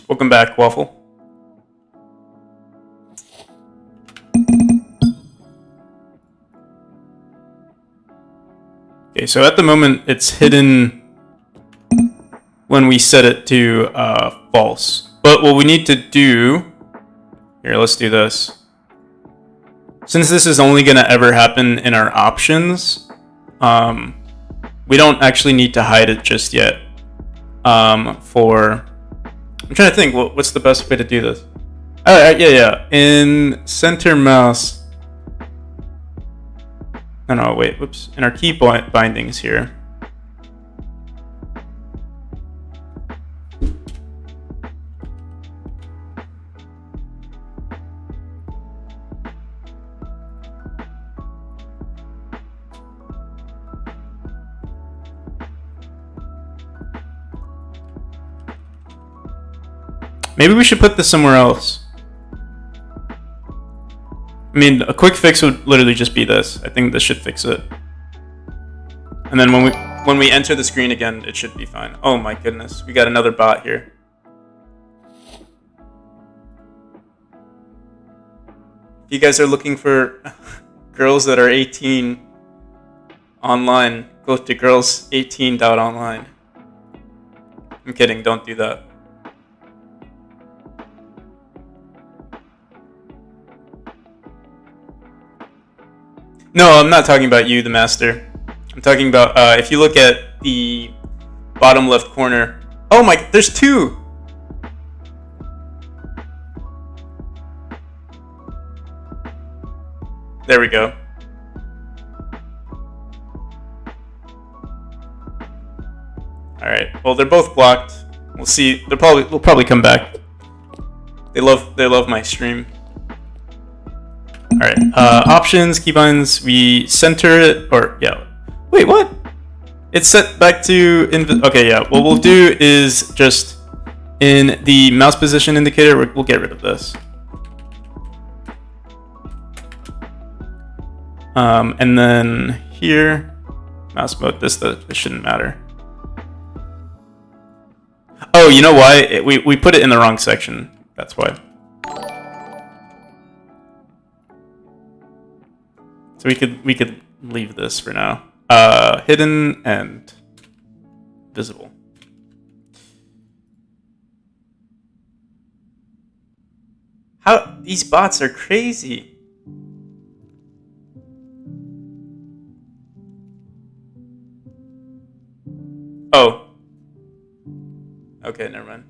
Welcome back, Waffle. Okay, so at the moment it's hidden when we set it to false. But what we need to do here, let's do this. Since this is only going to ever happen in our options, we don't actually need to hide it just yet. I'm trying to think, what's the best way to do this? Yeah. In center mouse. No, wait, whoops. In our key bindings here. Maybe we should put this somewhere else. I mean, a quick fix would literally just be this. I think this should fix it. And then when we enter the screen again, it should be fine. Oh my goodness, we got another bot here. If you guys are looking for girls that are 18 online, go to girls18.online. I'm kidding, don't do that. No, I'm not talking about you, the master. I'm talking about, if you look at the bottom left corner. Oh my, there's two! There we go. Alright, well they're both blocked. We'll see, we'll probably come back. They love my stream. Alright, options, keybinds, we center it, or, yeah. Wait, what? It's set back to, okay, yeah. What we'll do is just, in the mouse position indicator, we'll get rid of this. And then here, mouse mode, this shouldn't matter. Oh, you know why? We put it in the wrong section, that's why. So we could leave this for now. Hidden and visible. How these bots are crazy. Oh. Okay, never mind.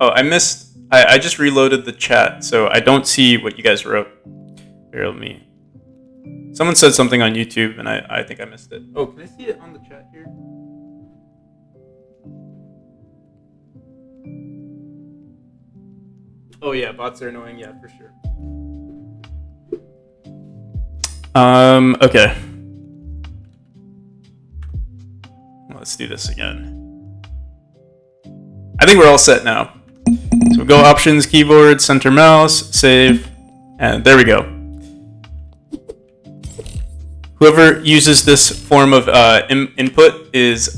Oh, I just reloaded the chat, so I don't see what you guys wrote. Here, let me. Someone said something on YouTube, and I think I missed it. Oh, can I see it on the chat here? Oh yeah, bots are annoying. Yeah, for sure. Okay. Let's do this again. I think we're all set now. So we'll go options, keyboard, center mouse, save, and there we go. Whoever uses this form of input is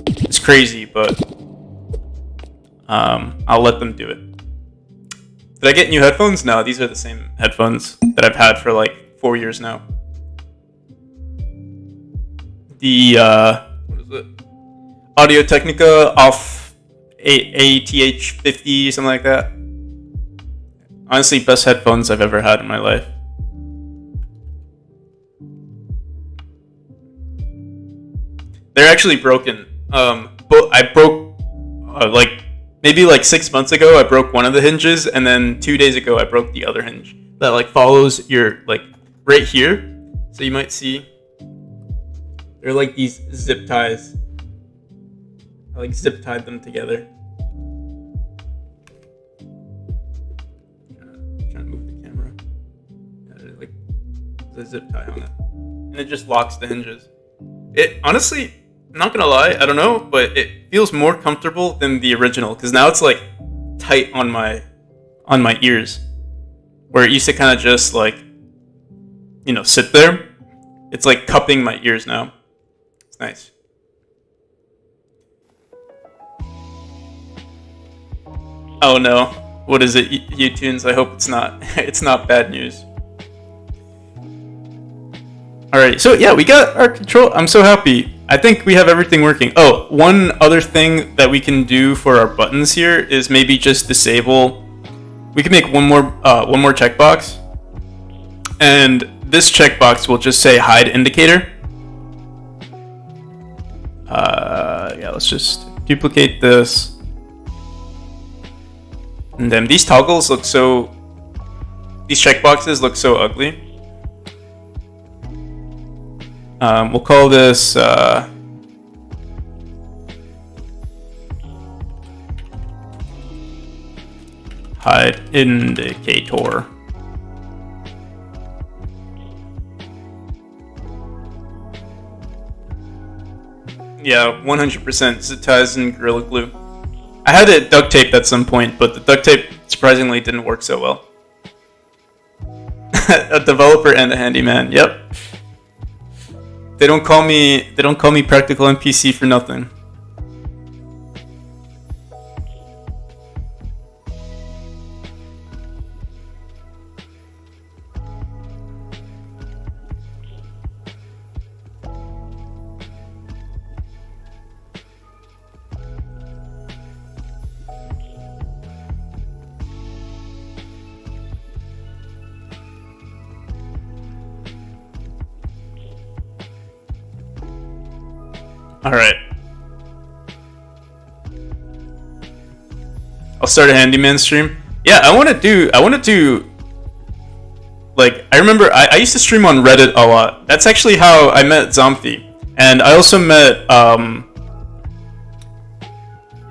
it's crazy, but I'll let them do it. Did I get new headphones? No, these are the same headphones that I've had for like 4 years now. The what is it? Audio Technica off ATH50, something like that. Honestly, best headphones I've ever had in my life. They're actually broken. But I broke like maybe like 6 months ago. I broke one of the hinges, and then 2 days ago I broke the other hinge that like follows your like right here. So you might see they're like these zip ties. I like zip tied them together. Trying to move the camera. Yeah, like there's a zip tie on it, and it just locks the hinges. It honestly, I'm not gonna lie, I don't know, but it feels more comfortable than the original because now it's like tight on my ears, where it used to kind of just like, you know, sit there. It's like cupping my ears now. It's nice. Oh no, what is it, U-Tunes? I hope it's not. It's not bad news. Alright, so yeah, we got our control. I'm so happy. I think we have everything working. Oh, one other thing that we can do for our buttons here is maybe just disable. We can make one more checkbox, and this checkbox will just say hide indicator. Yeah, let's just duplicate this. And then these toggles look so... These checkboxes look so ugly. We'll call this... hide indicator. Yeah, 100% it ties in Gorilla Glue. I had it duct taped at some point, but the duct tape surprisingly didn't work so well. A developer and a handyman. Yep. They don't call me Practical NPC for nothing. All right. I'll start a handyman stream. Yeah, I want to do. Like, I remember I used to stream on Reddit a lot. That's actually how I met Zomphy, and I also met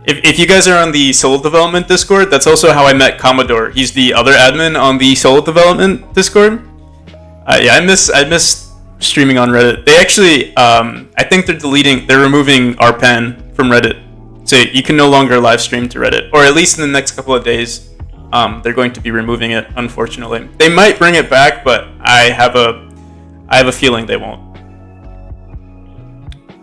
If you guys are on the solo development Discord, that's also how I met Commodore. He's the other admin on the solo development Discord. Yeah, I miss streaming on Reddit. They actually, I think they're removing RPAN from Reddit. So you can no longer live stream to Reddit, or at least in the next couple of days, they're going to be removing it, unfortunately. They might bring it back, but I have a feeling they won't.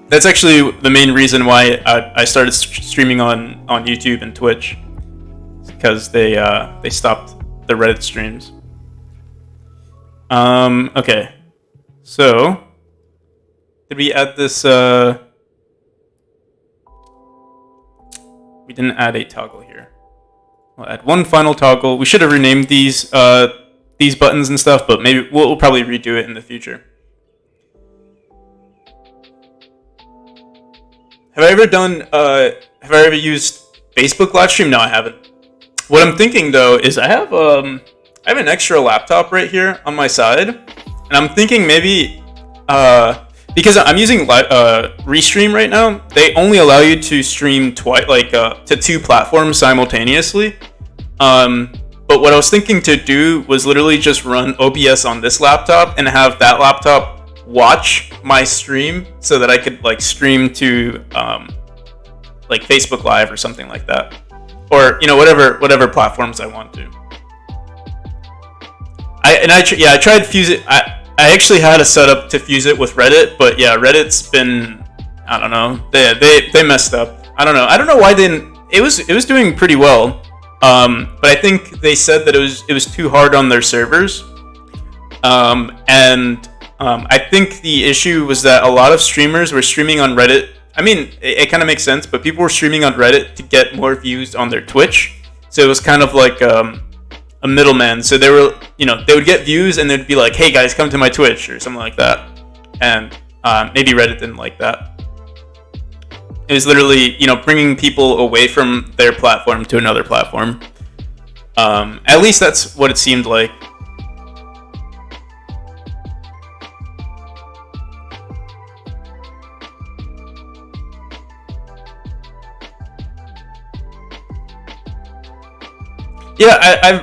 That's actually the main reason why I started streaming on YouTube and Twitch, because they stopped the Reddit streams. Okay. So, did we add this, we didn't add a toggle here. We'll add one final toggle. We should have renamed these buttons and stuff, but maybe we'll probably redo it in the future. Have I ever used Facebook live stream? No, I haven't. What I'm thinking though is I have an extra laptop right here on my side, and I'm thinking maybe because I'm using Restream right now, they only allow you to stream twice, to two platforms simultaneously. But what I was thinking to do was literally just run OBS on this laptop and have that laptop watch my stream so that I could stream to Facebook Live or something like that, or whatever platforms I want to. I tried fuse it. I actually had a setup to fuse it with Reddit, but yeah, Reddit's been, I don't know, they messed up. I don't know why they didn't. It was doing pretty well, but I think they said that it was too hard on their servers, and I think the issue was that a lot of streamers were streaming on Reddit. I mean, it kind of makes sense, but people were streaming on Reddit to get more views on their Twitch, so it was kind of like a middleman. So they would get views and they'd be like, "Hey guys, come to my Twitch" or something like that. And maybe Reddit didn't like that. It was literally, bringing people away from their platform to another platform. At least that's what it seemed like. Yeah,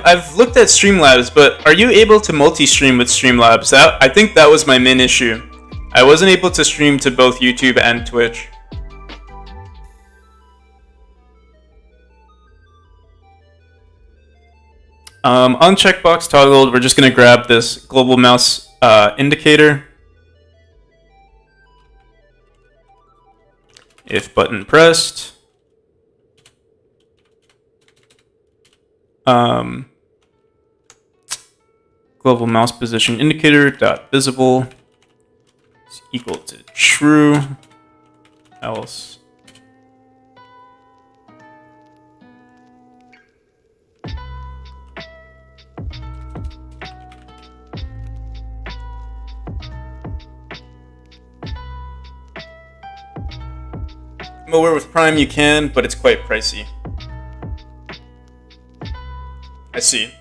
I've looked at Streamlabs, but are you able to multi-stream with Streamlabs? I think that was my main issue. I wasn't able to stream to both YouTube and Twitch. On checkbox toggled, we're just going to grab this global mouse indicator. If button pressed. Global mouse position indicator dot visible is equal to true. else. I'm aware with Prime you can, but it's quite pricey. I see.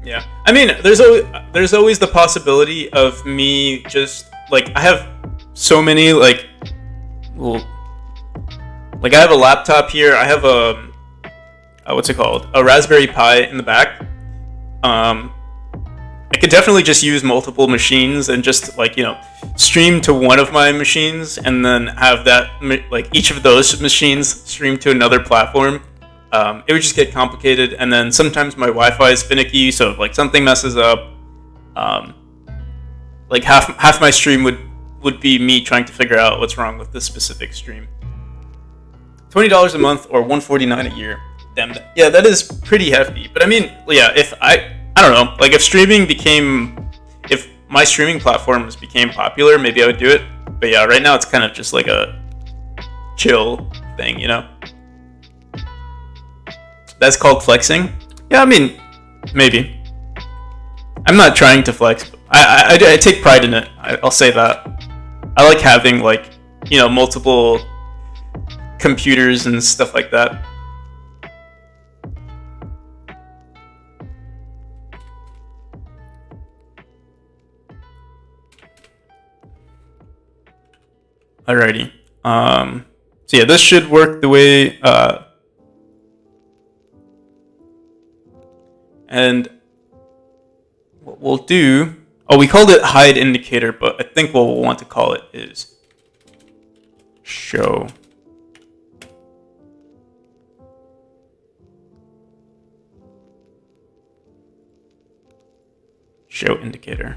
Yeah, I mean, there's always the possibility of me just like I have so many like I have a laptop here. I have a what's it called? A Raspberry Pi in the back. I could definitely just use multiple machines and just like stream to one of my machines and then have that like each of those machines stream to another platform. It would just get complicated, and then sometimes my Wi-Fi is finicky, so if like something messes up, like half my stream would be me trying to figure out what's wrong with this specific stream. $20 a month or $149 a year. Damn, yeah, that is pretty hefty. But I mean, yeah, if I don't know, like if my streaming platforms became popular, maybe I would do it. But yeah, right now it's kind of just like a chill thing, That's called flexing? Yeah, I mean, maybe. I'm not trying to flex. But I take pride in it. I'll say that. I like having like, multiple computers and stuff like that. Alrighty. So yeah, this should work the way and what we'll do, we called it hide indicator, but I think what we'll want to call it is show. Show indicator.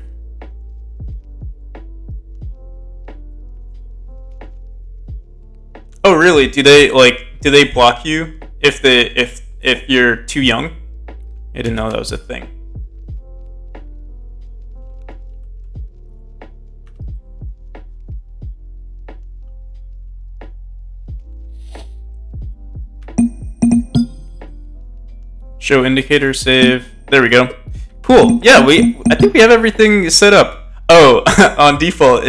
Oh really? Do they block you if you're too young? I didn't know that was a thing. Show indicator, save. There we go. Cool. Yeah, I think we have everything set up. Oh, on default,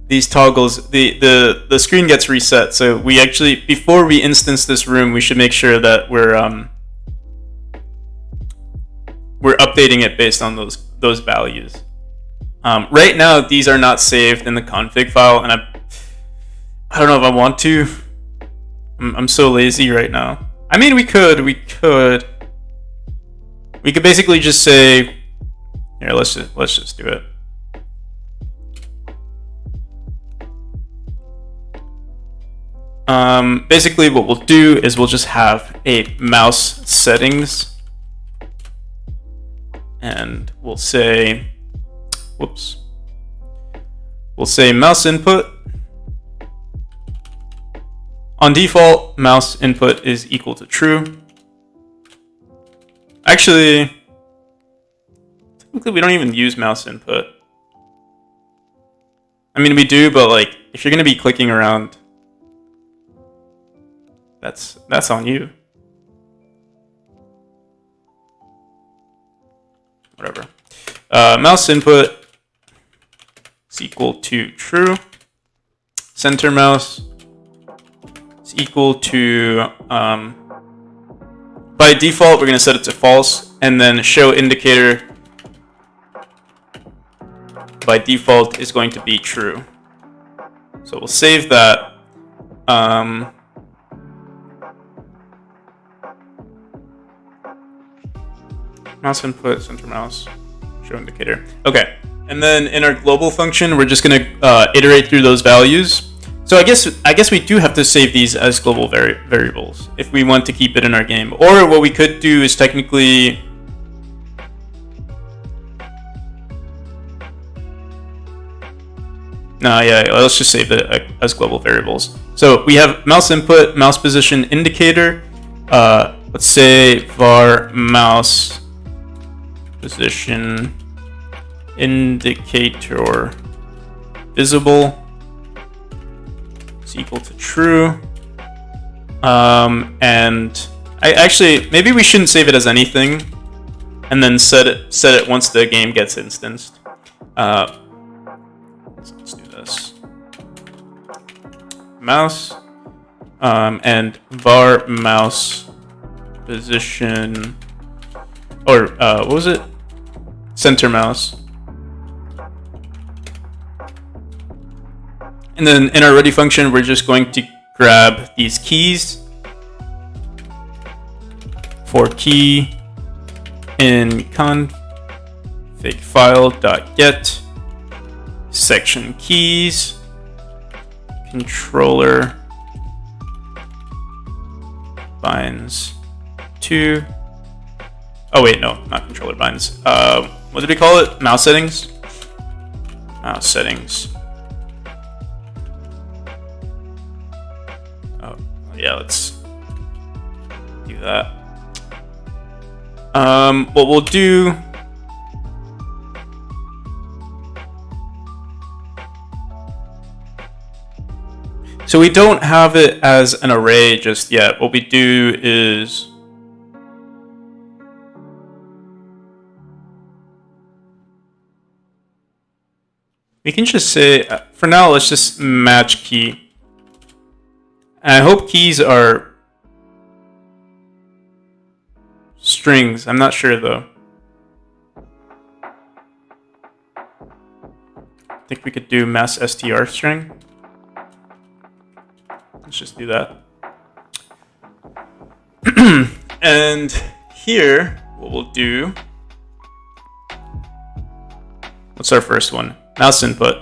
these toggles, the screen gets reset. So we actually, before we instance this room, we should make sure that we're updating it based on those values. Right now, these are not saved in the config file, and I don't know if I want to. I'm so lazy right now. I mean, we could basically just say, here, let's just do it. Basically what we'll do is we'll just have a mouse settings, and we'll say, we'll say mouse input. On default, mouse input is equal to true. Actually, technically we don't even use mouse input. I mean, we do, but like, if you're gonna be clicking around, that's on you. Whatever. Mouse input is equal to true. Center mouse is equal to, by default, we're going to set it to false, and then show indicator by default is going to be true. So we'll save that. Mouse input, center mouse, show indicator. Okay, and then in our global function, we're just going to iterate through those values. So I guess we do have to save these as global variables if we want to keep it in our game. Or what we could do is technically let's just save it as global variables. So we have mouse input, mouse position indicator. Let's say var mouse position indicator visible is equal to true. And I actually, maybe we shouldn't save it as anything, and then set it once the game gets instanced. Let's do this. Mouse, and var mouse position, or what was it? Center mouse. And then in our ready function, we're just going to grab these keys for key in config file.get section keys controller binds to, oh wait, no, not controller binds. What did we call it? Mouse settings? Mouse settings. Oh, yeah, let's do that. What we'll do, so we don't have it as an array just yet. What we do is we can just say, for now, let's just match key. And I hope keys are strings. I'm not sure though. I think we could do mass str string. Let's just do that. And here, what we'll do, what's our first one? Mouse input.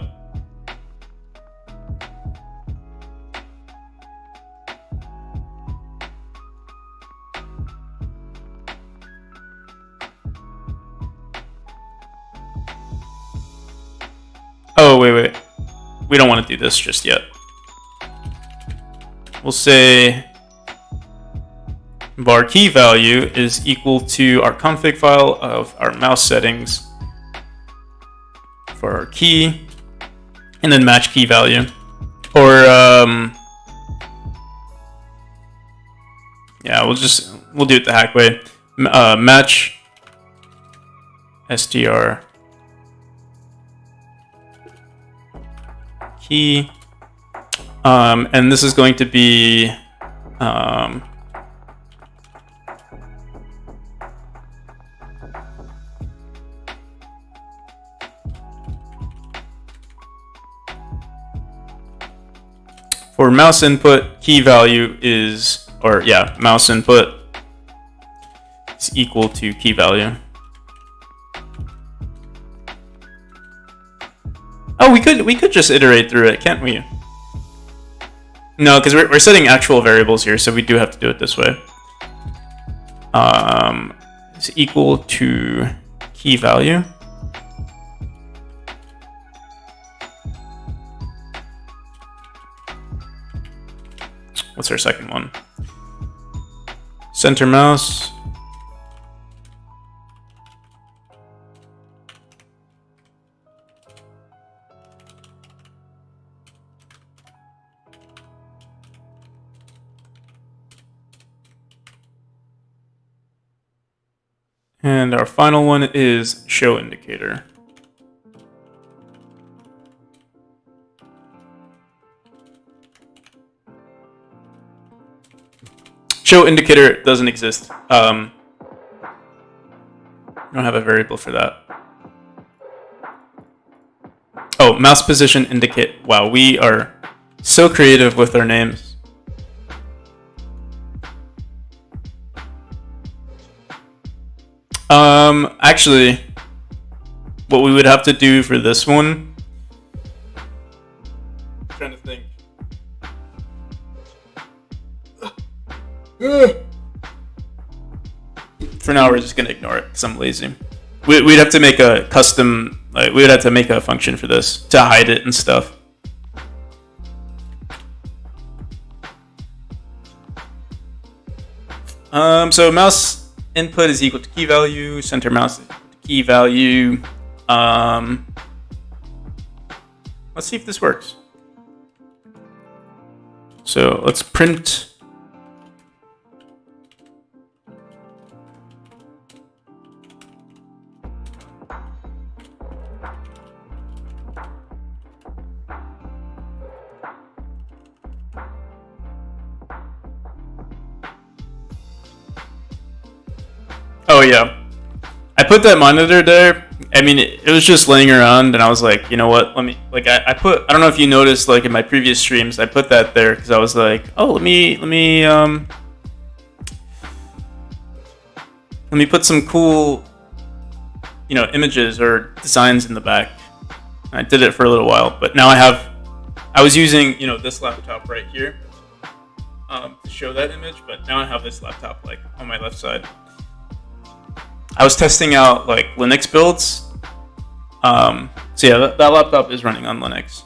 Oh, wait. We don't want to do this just yet. We'll say var key value is equal to our config file of our mouse settings for our key, and then match key value. Or, yeah, we'll do it the hack way. Match str key, and this is going to be for mouse input, key value is, or yeah, mouse input is equal to key value. Oh, we could just iterate through it, can't we? No, because we're setting actual variables here, so we do have to do it this way. It's equal to key value. What's our second one? Center mouse. And our final one is show indicator. Show indicator doesn't exist. We don't have a variable for that. Oh, mouse position indicate. Wow, we are so creative with our names. Actually, what we would have to do for this one, I'm trying to think. For now, we're just gonna ignore it because I'm lazy. We'd have to make a custom, like, we'd have to make a function for this to hide it and stuff. So mouse input is equal to key value, center mouse is equal to key value. Let's see if this works. So let's print. Oh yeah, I put that monitor there. I mean, it was just laying around, and I was like, you know what? Let me I don't know if you noticed, like in my previous streams, I put that there because I was like, oh, let me put some cool, images or designs in the back. And I did it for a little while, but now I was using this laptop right here to show that image, but now I have this laptop like on my left side. I was testing out like Linux builds. So yeah, that laptop is running on Linux.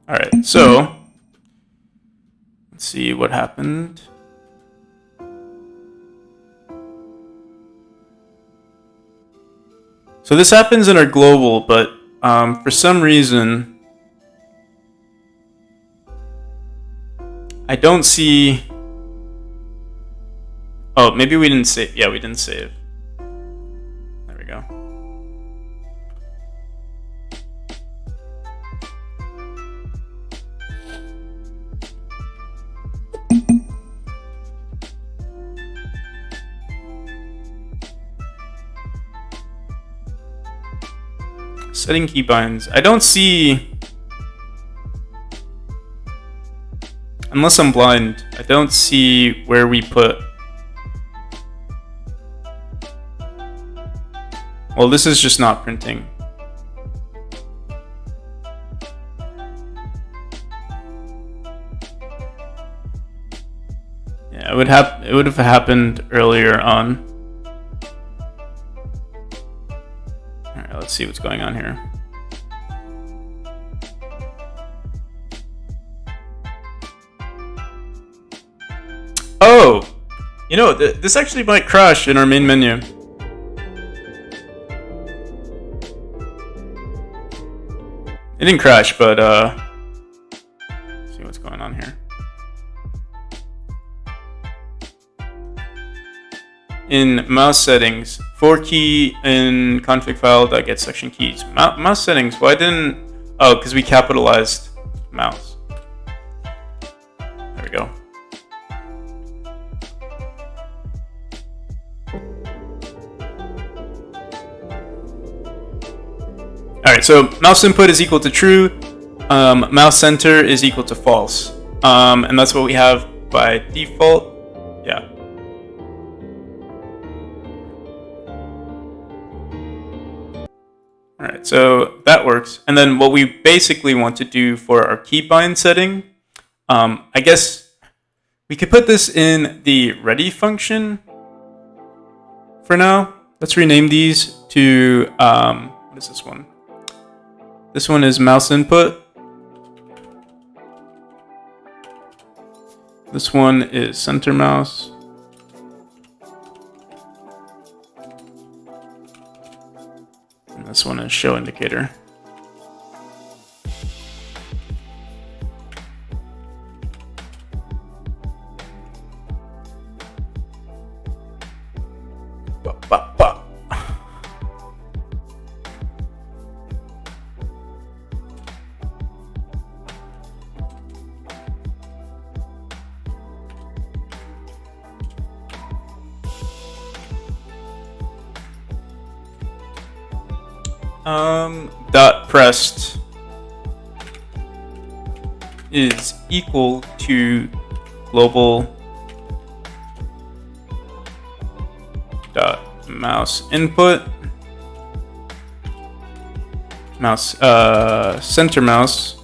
All right, so let's see what happened. So this happens in our global, but for some reason, I don't see. Oh, maybe we didn't save. Yeah, we didn't save. There we go. Setting keybinds. I don't see, unless I'm blind, I don't see where we put. Well, this is just not printing. Yeah, it would have happened earlier on. Let's see what's going on here. Oh, this actually might crash in our main menu. It didn't crash, but let's see what's going on here. In mouse settings, 4-key in config file.getSection keys. Mouse settings, why didn't... Oh, because we capitalized mouse. There we go. Alright, so mouse input is equal to true, mouse center is equal to false. And that's what we have by default. Yeah. Alright, so that works. And then what we basically want to do for our keybind setting, I guess we could put this in the ready function for now. Let's rename these to, what is this one? This one is mouse input. This one is center mouse. And this one is show indicator. Dot pressed is equal to global dot mouse input mouse center mouse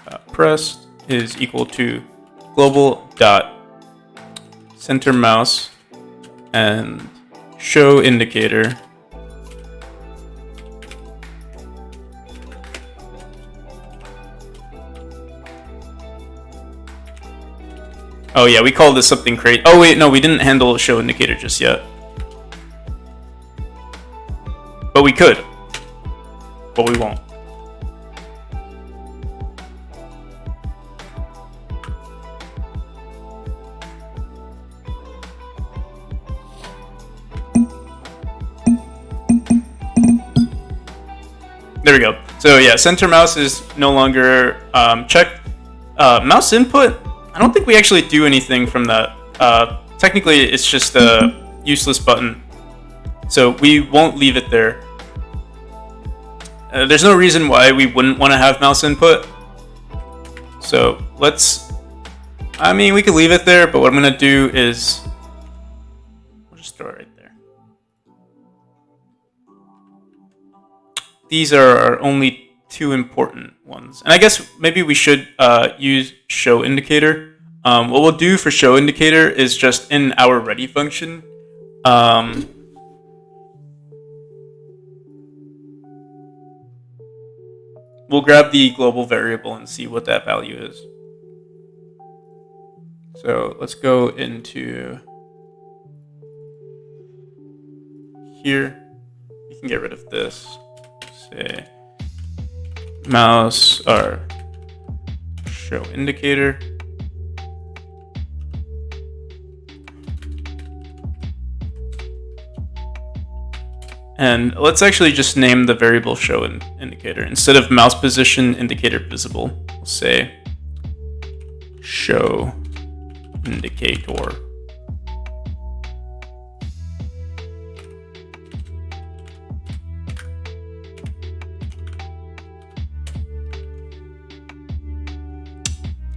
dot pressed is equal to global dot center mouse and show indicator Oh yeah, we called this something crazy. Oh wait, no, we didn't handle show indicator just yet. But we could. But we won't. There we go. So yeah, center mouse is no longer checked. Mouse input, I don't think we actually do anything from that. Technically, it's just a useless button. So we won't leave it there. There's no reason why we wouldn't want to have mouse input. So let's, I mean, we could leave it there, but what I'm going to do is, we'll just throw it right there. These are our only two important ones. And I guess maybe we should use show indicator. What we'll do for show indicator is just in our ready function. We'll grab the global variable and see what that value is. So let's go into here. We can get rid of this. Say mouse or show indicator. And let's actually just name the variable show indicator. Instead of mouse position indicator visible, we'll say show indicator.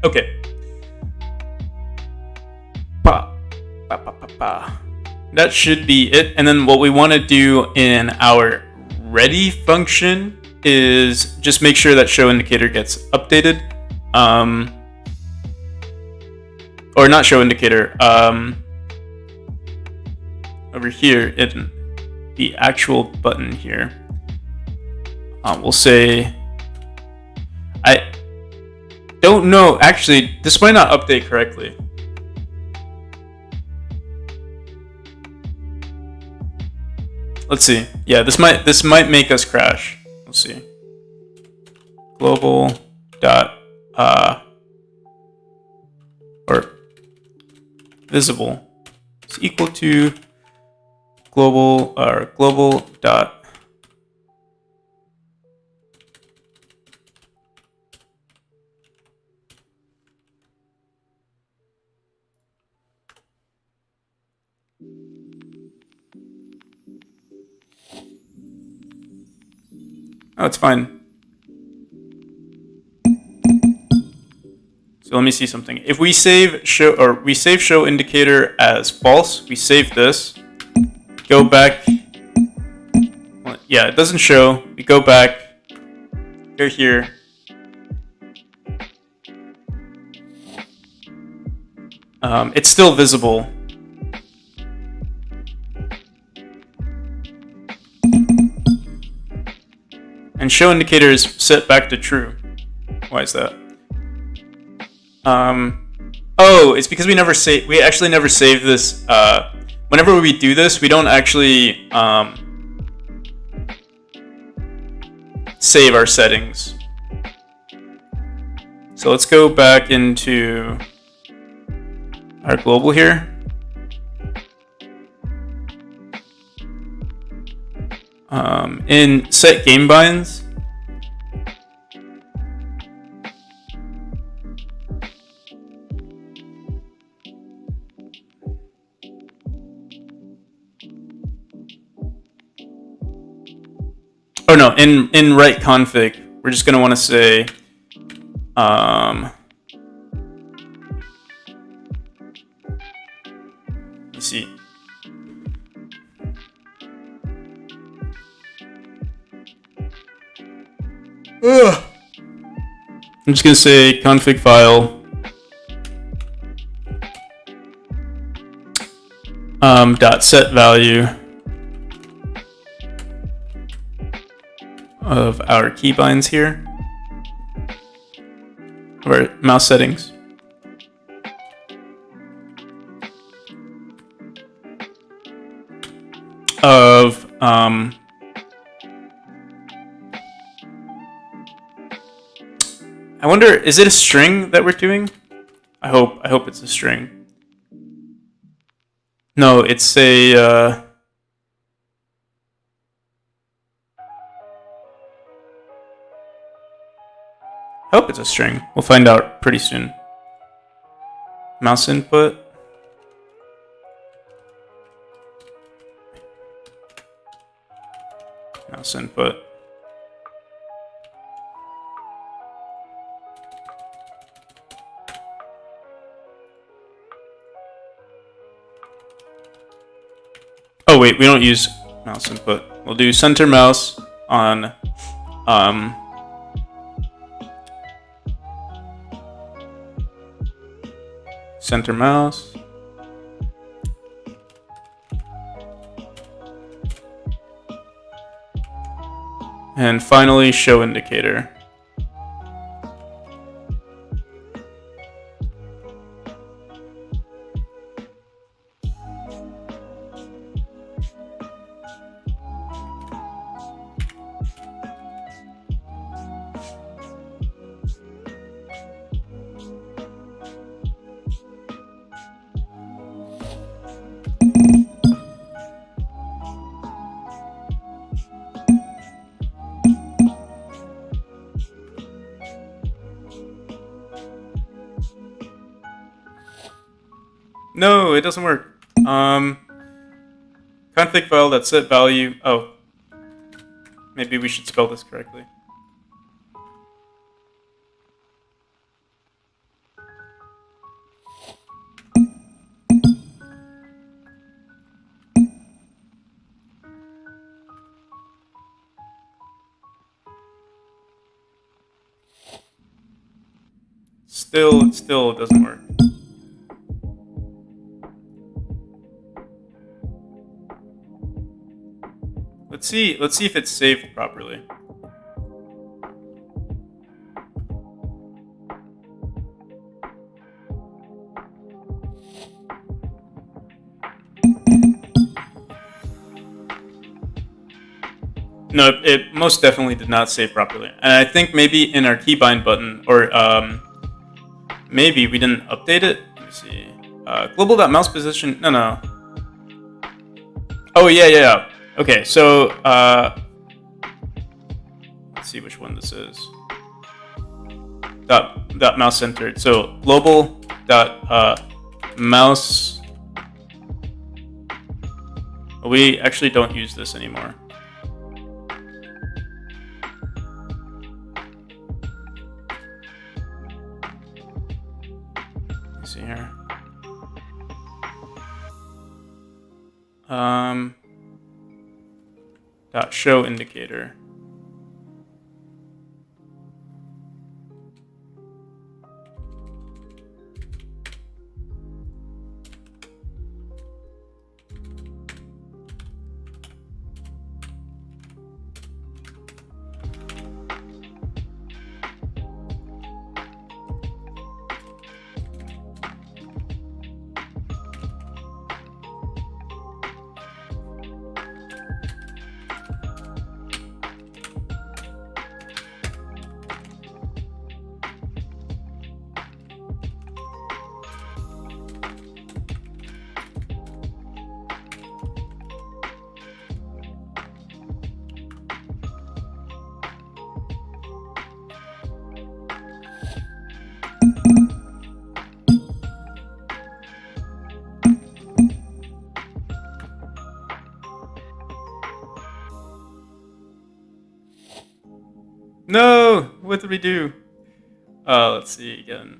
Okay. That should be it. And then what we want to do in our ready function is just make sure that show indicator gets updated. Or not show indicator. Over here in the actual button here, we'll say, I don't know. Actually, this might not update correctly. Let's see. Yeah, this might make us crash. Let's see. Global dot or visible is equal to global dot oh, it's fine. So let me see something. If we save show indicator as false, we save this, go back. Well, yeah, it doesn't show. We go back, go here. It's still visible. And show indicator is set back to true. Why is that? Oh, it's because we actually never save this. Whenever we do this, we don't actually save our settings. So let's go back into our global here. In set game binds, oh no, in right config, we're just going to want to say let's see. Ugh. I'm just going to say config file dot set value of our keybinds here, of our mouse settings. I wonder, is it a string that we're doing? I hope it's a string. No, it's a I hope it's a string. We'll find out pretty soon. Mouse input. Mouse input. Oh wait, we don't use mouse input. We'll do center mouse on center mouse. And finally, show indicator. No, it doesn't work. Config file that set value. Oh, maybe we should spell this correctly. It still doesn't work. Let's see if it's saved properly. No, it most definitely did not save properly. And I think maybe in our keybind button, or maybe we didn't update it. Let me see. Global.mouse position. No. Oh, yeah. Okay, so let's see which one this is. Dot mouse centered. So global dot mouse. We actually don't use this anymore. Let's see here. Dot show indicator. No, what did we do? Let's see again.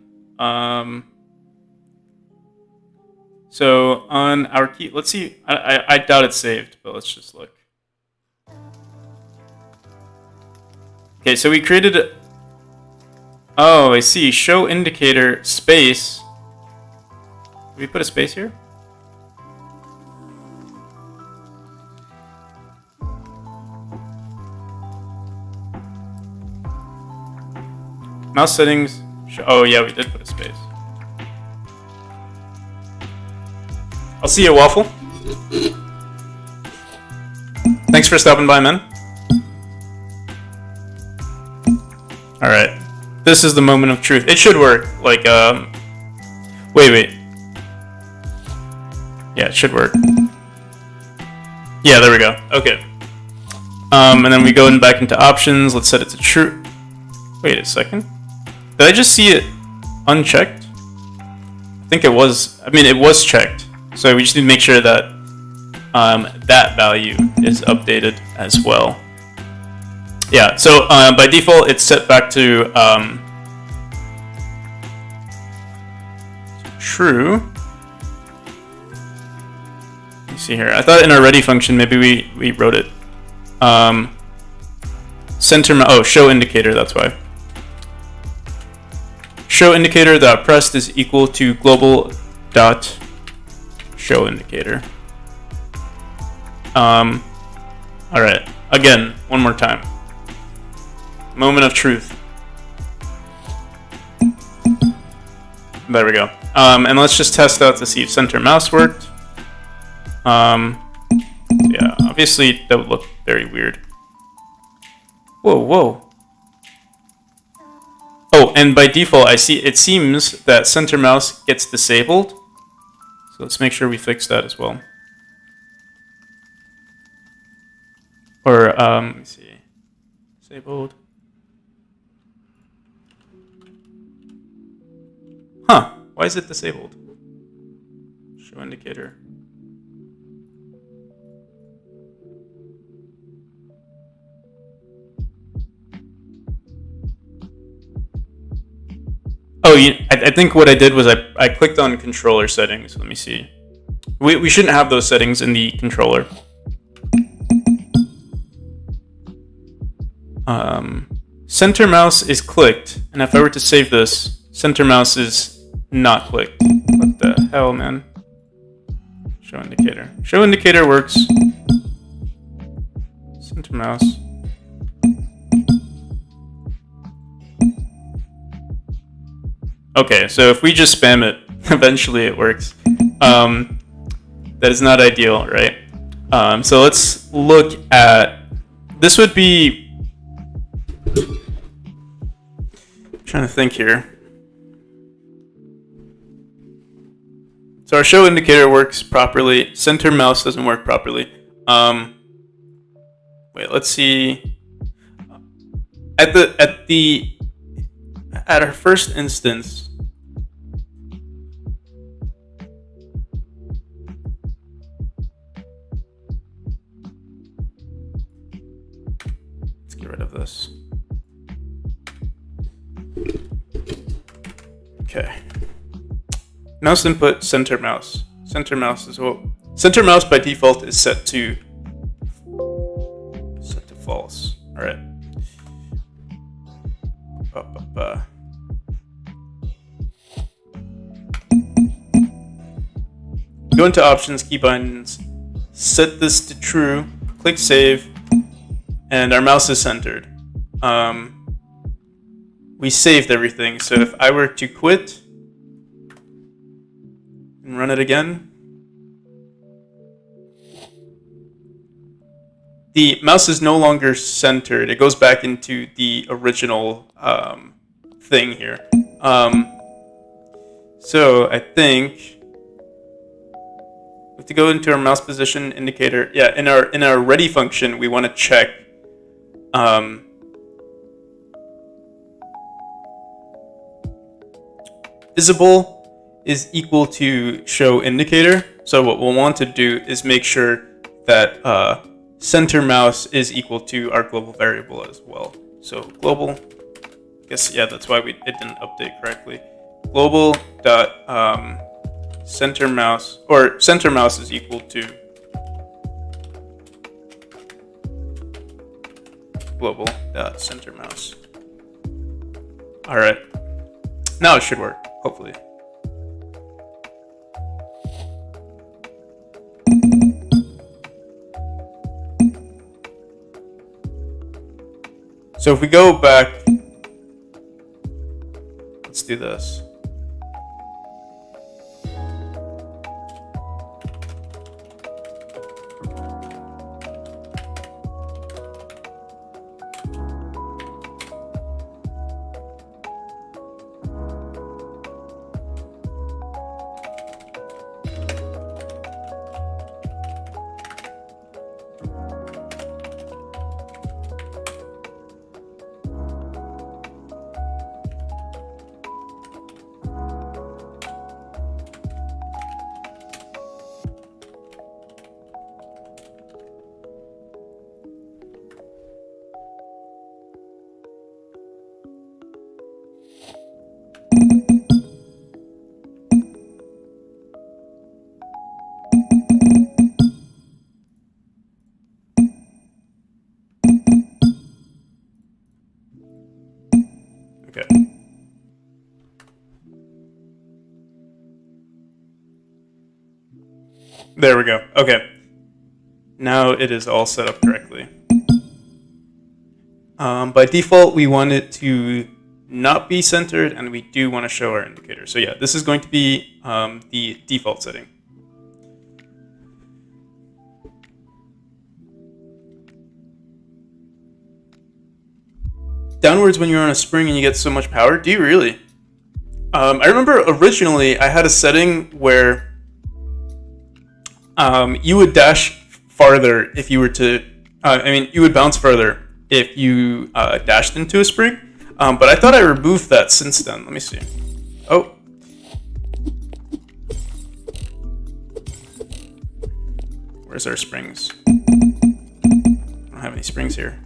So on our key, let's see. I doubt it's saved, but let's just look. Okay, so we created. Oh, I see. Show indicator space. Did we put a space here? Mouse settings. Oh yeah, we did put a space. I'll see you, Waffle. Thanks for stopping by, man. All right, this is the moment of truth. It should work. Like, wait. Yeah, it should work. Yeah, there we go. Okay. And then we go back into options. Let's set it to true. Wait a second. Did I just see it unchecked? I think it was. I mean, it was checked. So we just need to make sure that that value is updated as well. Yeah. So by default, it's set back to true. Let me see here. I thought in our ready function maybe we wrote it. Center. Oh, show indicator. That's why. Show indicator dot pressed is equal to global dot show indicator. All right. Again, one more time. Moment of truth. There we go. And let's just test out to see if center mouse worked. Yeah, obviously that would look very weird. Whoa. Oh, and by default, it seems that center mouse gets disabled. So let's make sure we fix that as well. Or, let me see. Disabled. Huh, why is it disabled? Show indicator. Oh, I think what I did was I clicked on controller settings. Let me see. We shouldn't have those settings in the controller. Center mouse is clicked, and if I were to save this, center mouse is not clicked. What the hell, man? Show indicator. Show indicator works. Center mouse. Okay, so if we just spam it, eventually it works. That is not ideal, right? So let's look at... This would be... I'm trying to think here. So our show indicator works properly. Center mouse doesn't work properly. Wait, let's see. At our first instance, let's get rid of this. Okay. Mouse input, center mouse. Center mouse is what? Center mouse by default is set to false. All right. Go into options, keybinds, set this to true, click save, and our mouse is centered. We saved everything, so if I were to quit and run it again, the mouse is no longer centered. It goes back into the original thing here. So I think we have to go into our mouse position indicator. Yeah, in our ready function, we want to check visible is equal to show indicator. So what we'll want to do is make sure that center mouse is equal to our global variable as well. So global, I guess, yeah, that's why it didn't update correctly. Global dot center mouse, or center mouse is equal to global dot center mouse. All right, now it should work, hopefully. So if we go back, let's do this. There we go. Okay. Now it is all set up correctly. By default, we want it to not be centered, and we do want to show our indicator. So yeah, this is going to be the default setting. Downwards when you're on a spring and you get so much power? Do you really? I remember originally I had a setting where you would dash farther if you were to... you would bounce further if you dashed into a spring. But I thought I removed that since then. Let me see. Oh. Where's our springs? I don't have any springs here.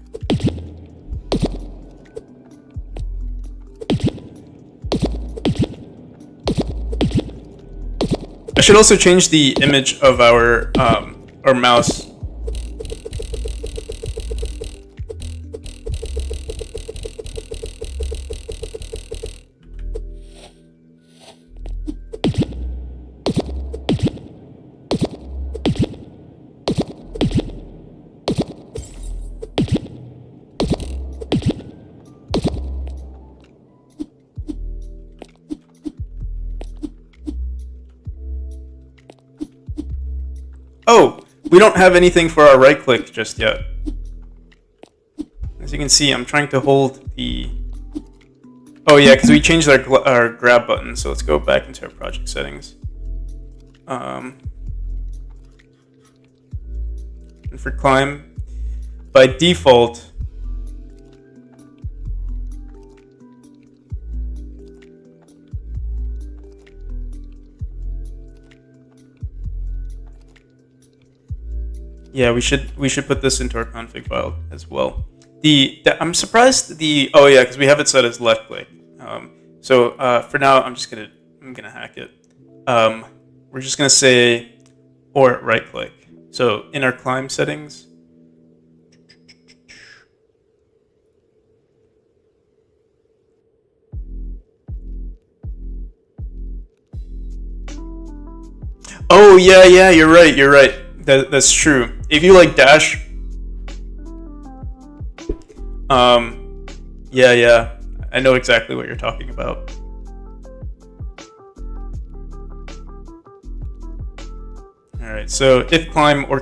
I should also change the image of our mouse. Oh, we don't have anything for our right click just yet. As you can see, I'm trying to hold the... Oh yeah, because we changed our grab button, so let's go back into our project settings. And for climb, by default, yeah, we should put this into our config file as well. I'm surprised oh yeah, because we have it set as left click. So for now, I'm gonna hack it. We're just gonna say or right click. So in our climb settings, oh yeah, you're right. That's true. If you like dash, yeah, I know exactly what you're talking about. All right, so if climb or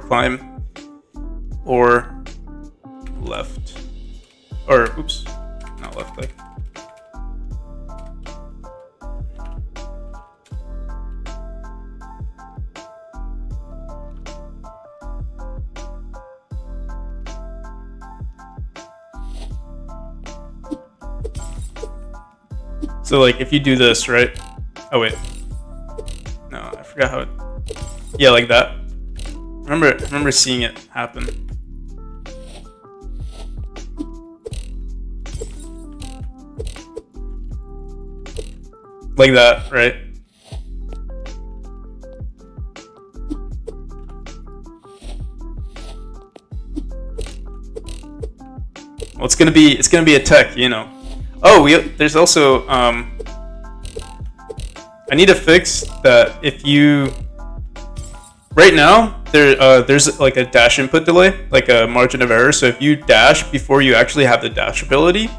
left, or oops, not left click. So like if you do this, right? Oh wait. No, I forgot how it... Yeah, like that. I remember seeing it happen. Like that, right? Well, it's gonna be a tech, you know. Oh, there's also I need to fix that. If you right now there's like a dash input delay, like a margin of error. So if you dash before you actually have the dash ability,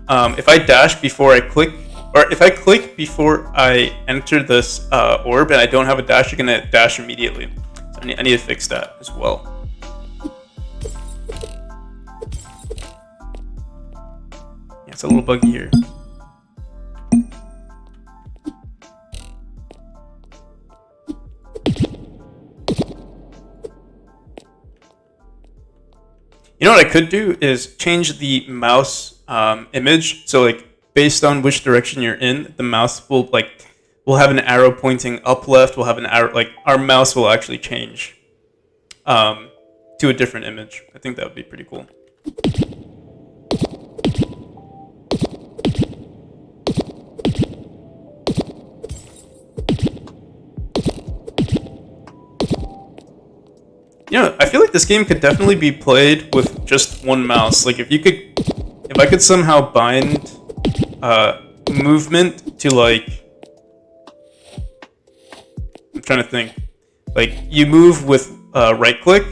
if I dash before I click, or if I click before I enter this orb and I don't have a dash, you're gonna dash immediately. So I need to fix that as well. It's a little buggy here. You know what I could do is change the mouse image. So like based on which direction you're in, the mouse will have an arrow pointing up left. We'll have an arrow, like our mouse will actually change to a different image. I think that would be pretty cool. You know, I feel like this game could definitely be played with just one mouse. Like if I could somehow bind movement to like, I'm trying to think. Like you move with right click.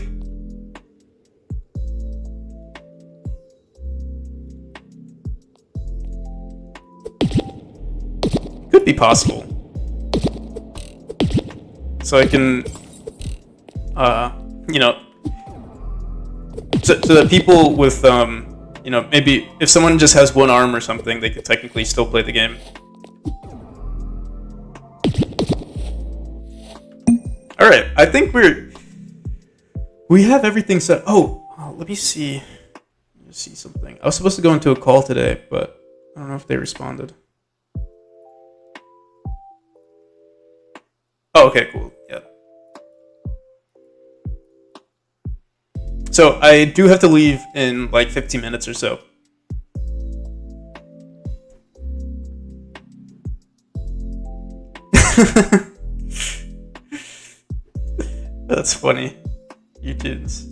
Could be possible. So I can, you know, so that people with, you know, maybe if someone just has one arm or something, they could technically still play the game. All right, I think we have everything set. Oh, let me see. Let me see something. I was supposed to go into a call today, but I don't know if they responded. Oh, okay, cool. Yeah. So I do have to leave in like 15 minutes or so. That's funny. You dudes.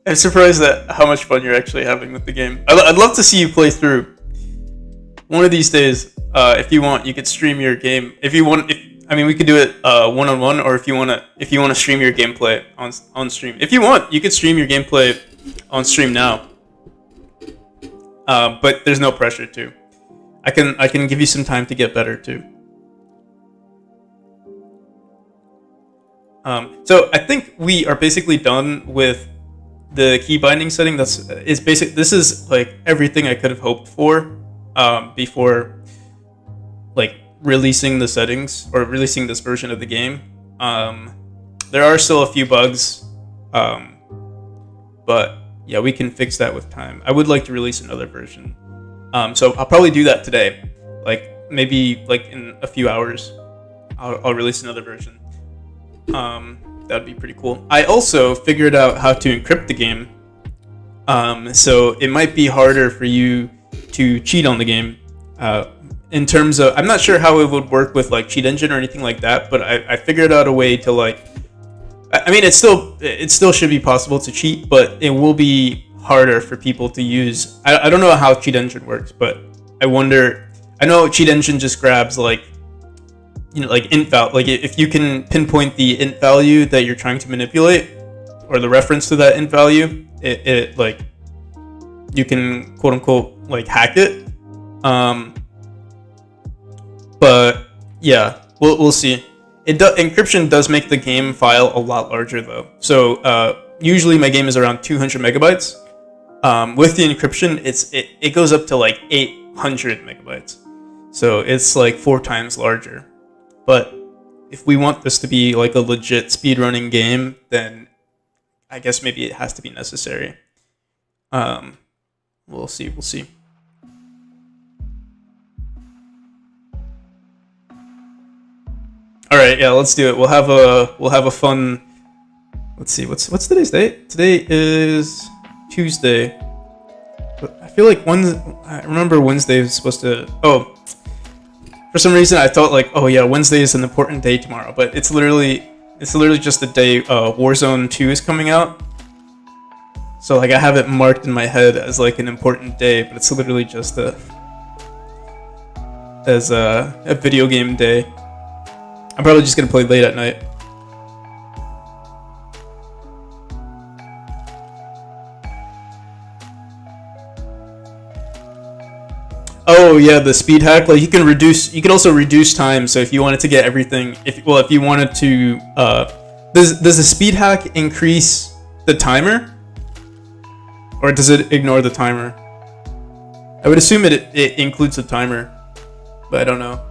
I'm surprised at how much fun you're actually having with the game. I'd love to see you play through. One of these days, if you want, you could stream your game. If you want, I mean, we could do it one-on-one, or if you wanna stream your gameplay on stream. If you want, you could stream your gameplay on stream now. But there's no pressure to. I can give you some time to get better too. So I think we are basically done with the key binding setting. This is like everything I could have hoped for before like releasing the settings or releasing this version of the game. There are still a few bugs, but yeah, we can fix that with time. I would like to release another version, so I'll probably do that today. Like maybe like in a few hours, I'll release another version. That'd be pretty cool. I also figured out how to encrypt the game, so it might be harder for you to cheat on the game. In terms of, I'm not sure how it would work with like cheat engine or anything like that, but I figured out a way to like, I mean, it still should be possible to cheat, but it will be harder for people to use. I don't know how cheat engine works, but I wonder. I know cheat engine just grabs like, you know, like int value. Like if you can pinpoint the int value that you're trying to manipulate, or the reference to that int value, it like you can quote unquote like hack it. But yeah, we'll see. Encryption does make the game file a lot larger though. So usually my game is around 200 megabytes. With the encryption, it goes up to like 800 megabytes. So it's like 4 times larger. But if we want this to be like a legit speedrunning game, then I guess maybe it has to be necessary. We'll see. All right, yeah, let's do it. We'll have a fun. Let's see, what's today's date? Today is Tuesday. But I feel like I remember Wednesday was supposed to. Oh, for some reason I thought like, oh yeah, Wednesday is an important day tomorrow, but it's literally just the day Warzone 2 is coming out. So like I have it marked in my head as like an important day, but it's literally just a video game day. I'm probably just gonna play late at night. Oh yeah, the speed hack. Like you can also reduce time. So if you wanted to get everything, if you wanted to, does the speed hack increase the timer, or does it ignore the timer? I would assume it includes the timer, but I don't know.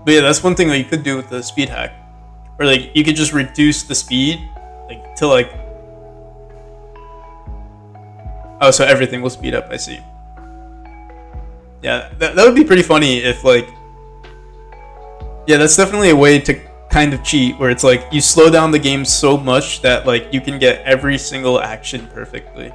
But yeah, that's one thing that you could do with the speed hack, or like you could just reduce the speed, like to like. Oh, so everything will speed up. I see. Yeah, that would be pretty funny if like. Yeah, that's definitely a way to kind of cheat, where it's like you slow down the game so much that like you can get every single action perfectly.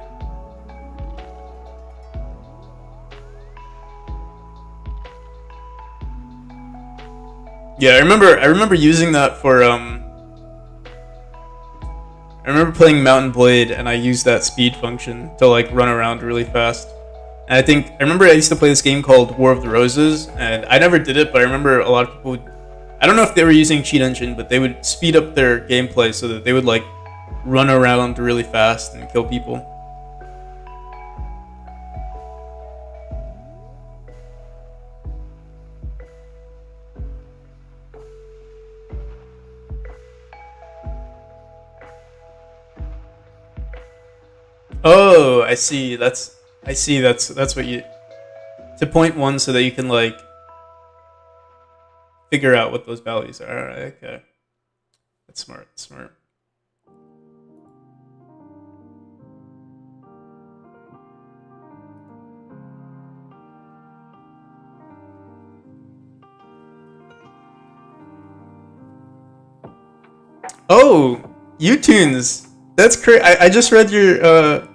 Yeah, I remember using that for I remember playing Mountain Blade and I used that speed function to like run around really fast. And I remember I used to play this game called War of the Roses, and I never did it, but I remember a lot of people would, I don't know if they were using cheat engine, but they would speed up their gameplay so that they would like run around really fast and kill people. Oh, I see. That's what you to point one so that you can like figure out what those values are. All right, okay. That's smart. Smart. Oh, Utunes. That's great. I just read your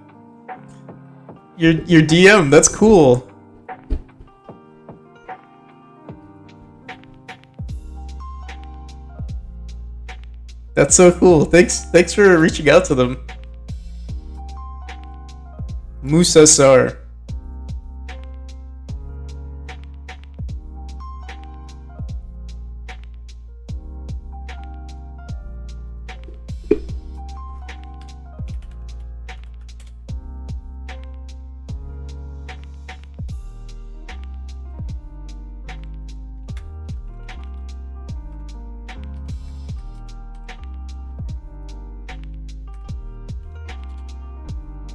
DM. That's cool. That's so cool. Thanks for reaching out to them. Musa Sar.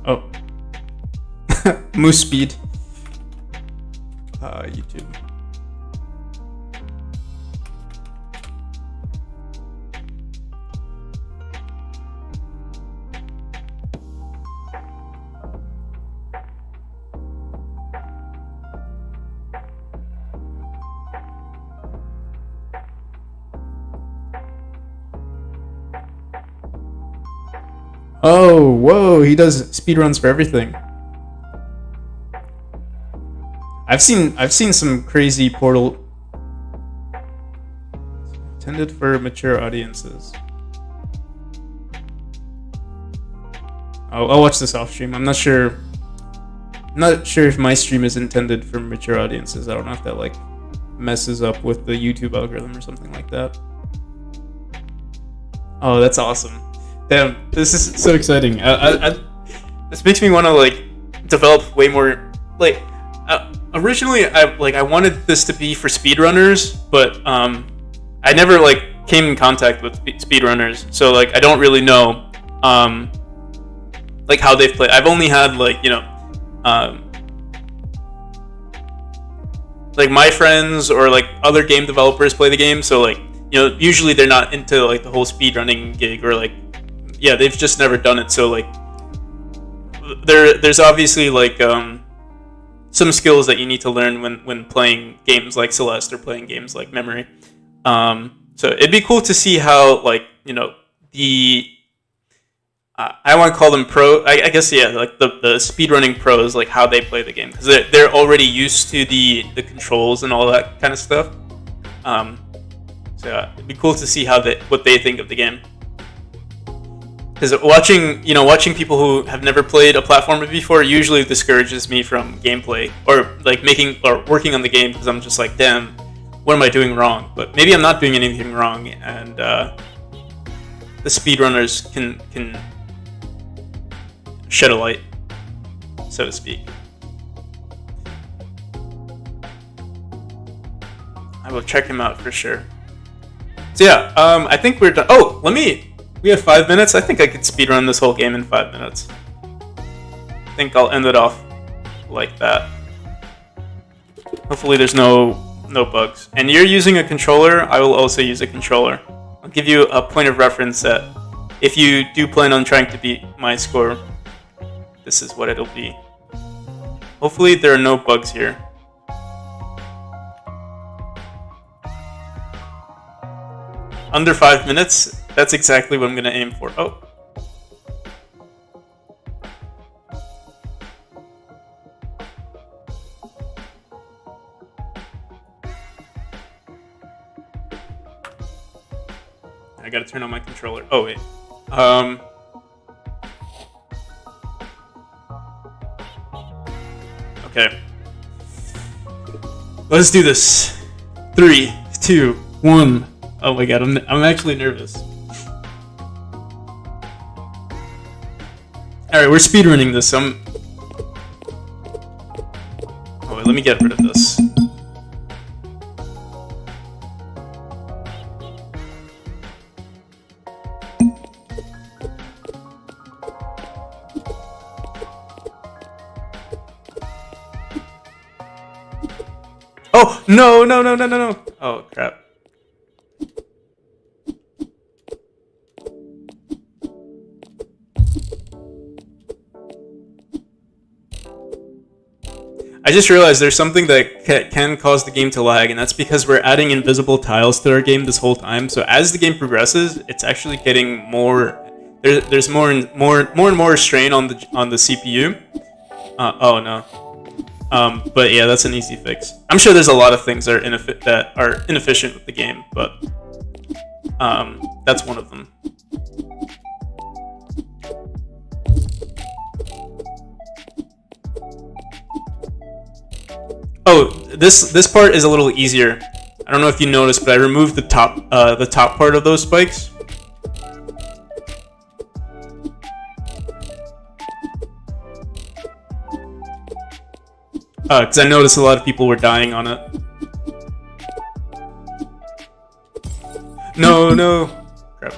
Oh, Moose Speed. YouTube. Oh, whoa! He does speedruns for everything. I've seen some crazy Portal intended for mature audiences. I'll watch this off stream. I'm not sure. I'm not sure if my stream is intended for mature audiences. I don't know if that like messes up with the YouTube algorithm or something like that. Oh, that's awesome! Damn, this is so exciting. This makes me want to like develop way more. Like, originally, I wanted this to be for speedrunners, but I never like came in contact with speedrunners, so like I don't really know like how they've played. I've only had like like my friends or like other game developers play the game, so like usually they're not into like the whole speedrunning gig, or like they've just never done it. So like there's obviously like some skills that you need to learn when playing games like Celeste or playing games like Memory. So it'd be cool to see how like the I want to call them pro. I guess like the speedrunning pros, like how they play the game, because they're already used to the controls and all that kind of stuff. So it'd be cool to see what they think of the game. Because watching people who have never played a platformer before usually discourages me from gameplay or like making or working on the game, because I'm just like, damn, what am I doing wrong? But maybe I'm not doing anything wrong, and the speedrunners can shed a light, so to speak. I will check him out for sure. So yeah, I think we're done. Oh, we have 5 minutes. I think I could speedrun this whole game in 5 minutes. I think I'll end it off like that. Hopefully there's no bugs. And you're using a controller, I will also use a controller. I'll give you a point of reference that if you do plan on trying to beat my score, this is what it'll be. Hopefully there are no bugs here. Under 5 minutes, that's exactly what I'm going to aim for. Oh. I gotta turn on my controller. Oh wait. Um. Okay. Let's do this. 3, 2, 1. Oh my god, I'm actually nervous. Alright, we're speedrunning this. Oh wait, let me get rid of this. Oh, no. Oh, crap. I just realized there's something that can cause the game to lag, and that's because we're adding invisible tiles to our game this whole time. So as the game progresses, it's actually getting more. There's more and more strain on the CPU. Oh no. But yeah, that's an easy fix. I'm sure there's a lot of things that are inefficient with the game, but that's one of them. Oh, this part is a little easier. I don't know if you noticed, but I removed the top part of those spikes. Because I noticed a lot of people were dying on it. No. Crap.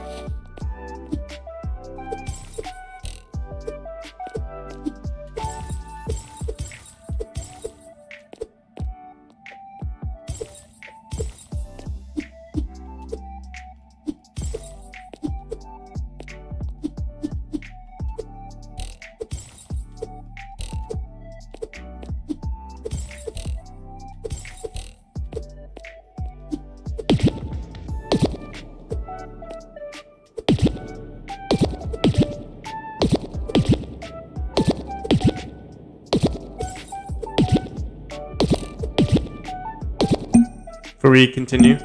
Before we continue,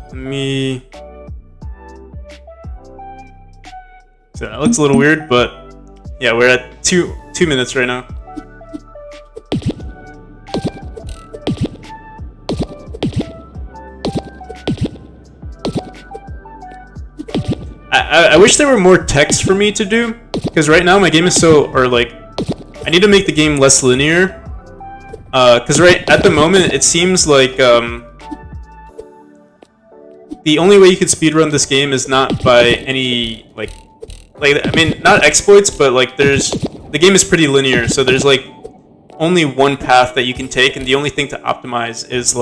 let me. So that looks a little weird, but yeah, we're at two minutes right now. I wish there were more text for me to do, because right now my game is I need to make the game less linear. Because right at the moment it seems like the only way you could speedrun this game is not by any not exploits, but the game is pretty linear, so there's only one path that you can take, and the only thing to optimize is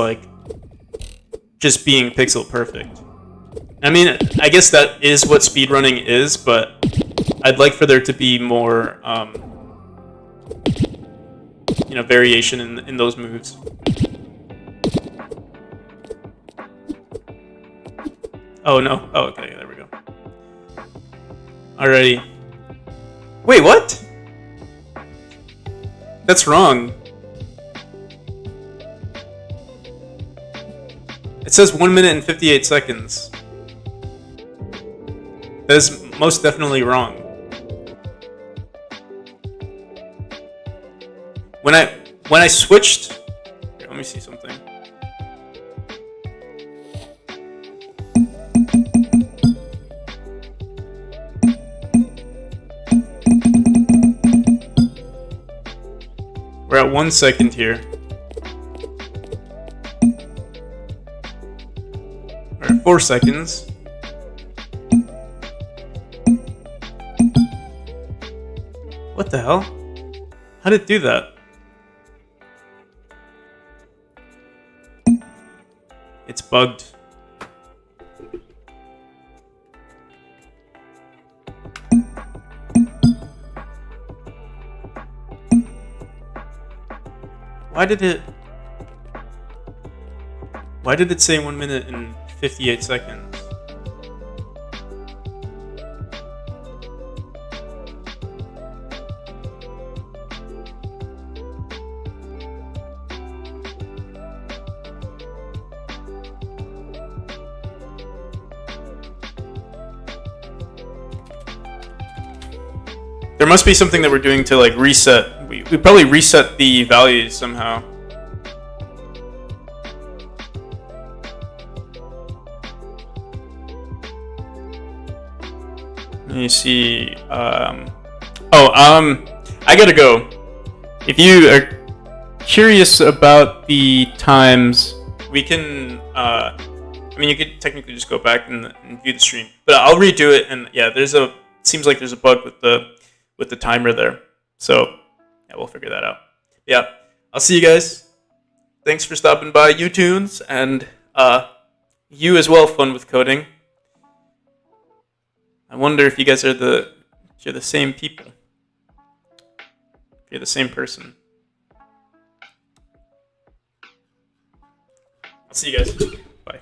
just being pixel perfect. I mean, I guess that is what speedrunning is, but I'd like for there to be more variation in those moves. Oh no. Oh, okay, there we go. Alrighty. Wait, what? That's wrong. It says 1 minute and 58 seconds. That is most definitely wrong. When I switched... Here, let me see something. We're at 1 second here. We're at 4 seconds. What the hell? How did it do that? It's bugged. Why did it say 1 minute and 58 seconds? There must be something that we're doing to like reset. We probably reset the values somehow. Let me see. I gotta go. If you are curious about the times, we can. I mean, you could technically just go back and view the stream, but I'll redo it. And yeah, seems like there's a bug with the timer there. So yeah, we'll figure that out. Yeah, I'll see you guys. Thanks for stopping by, YouTunes, and you as well. Fun with coding. I wonder if you guys are the same people. If you're the same person. I'll see you guys. Bye.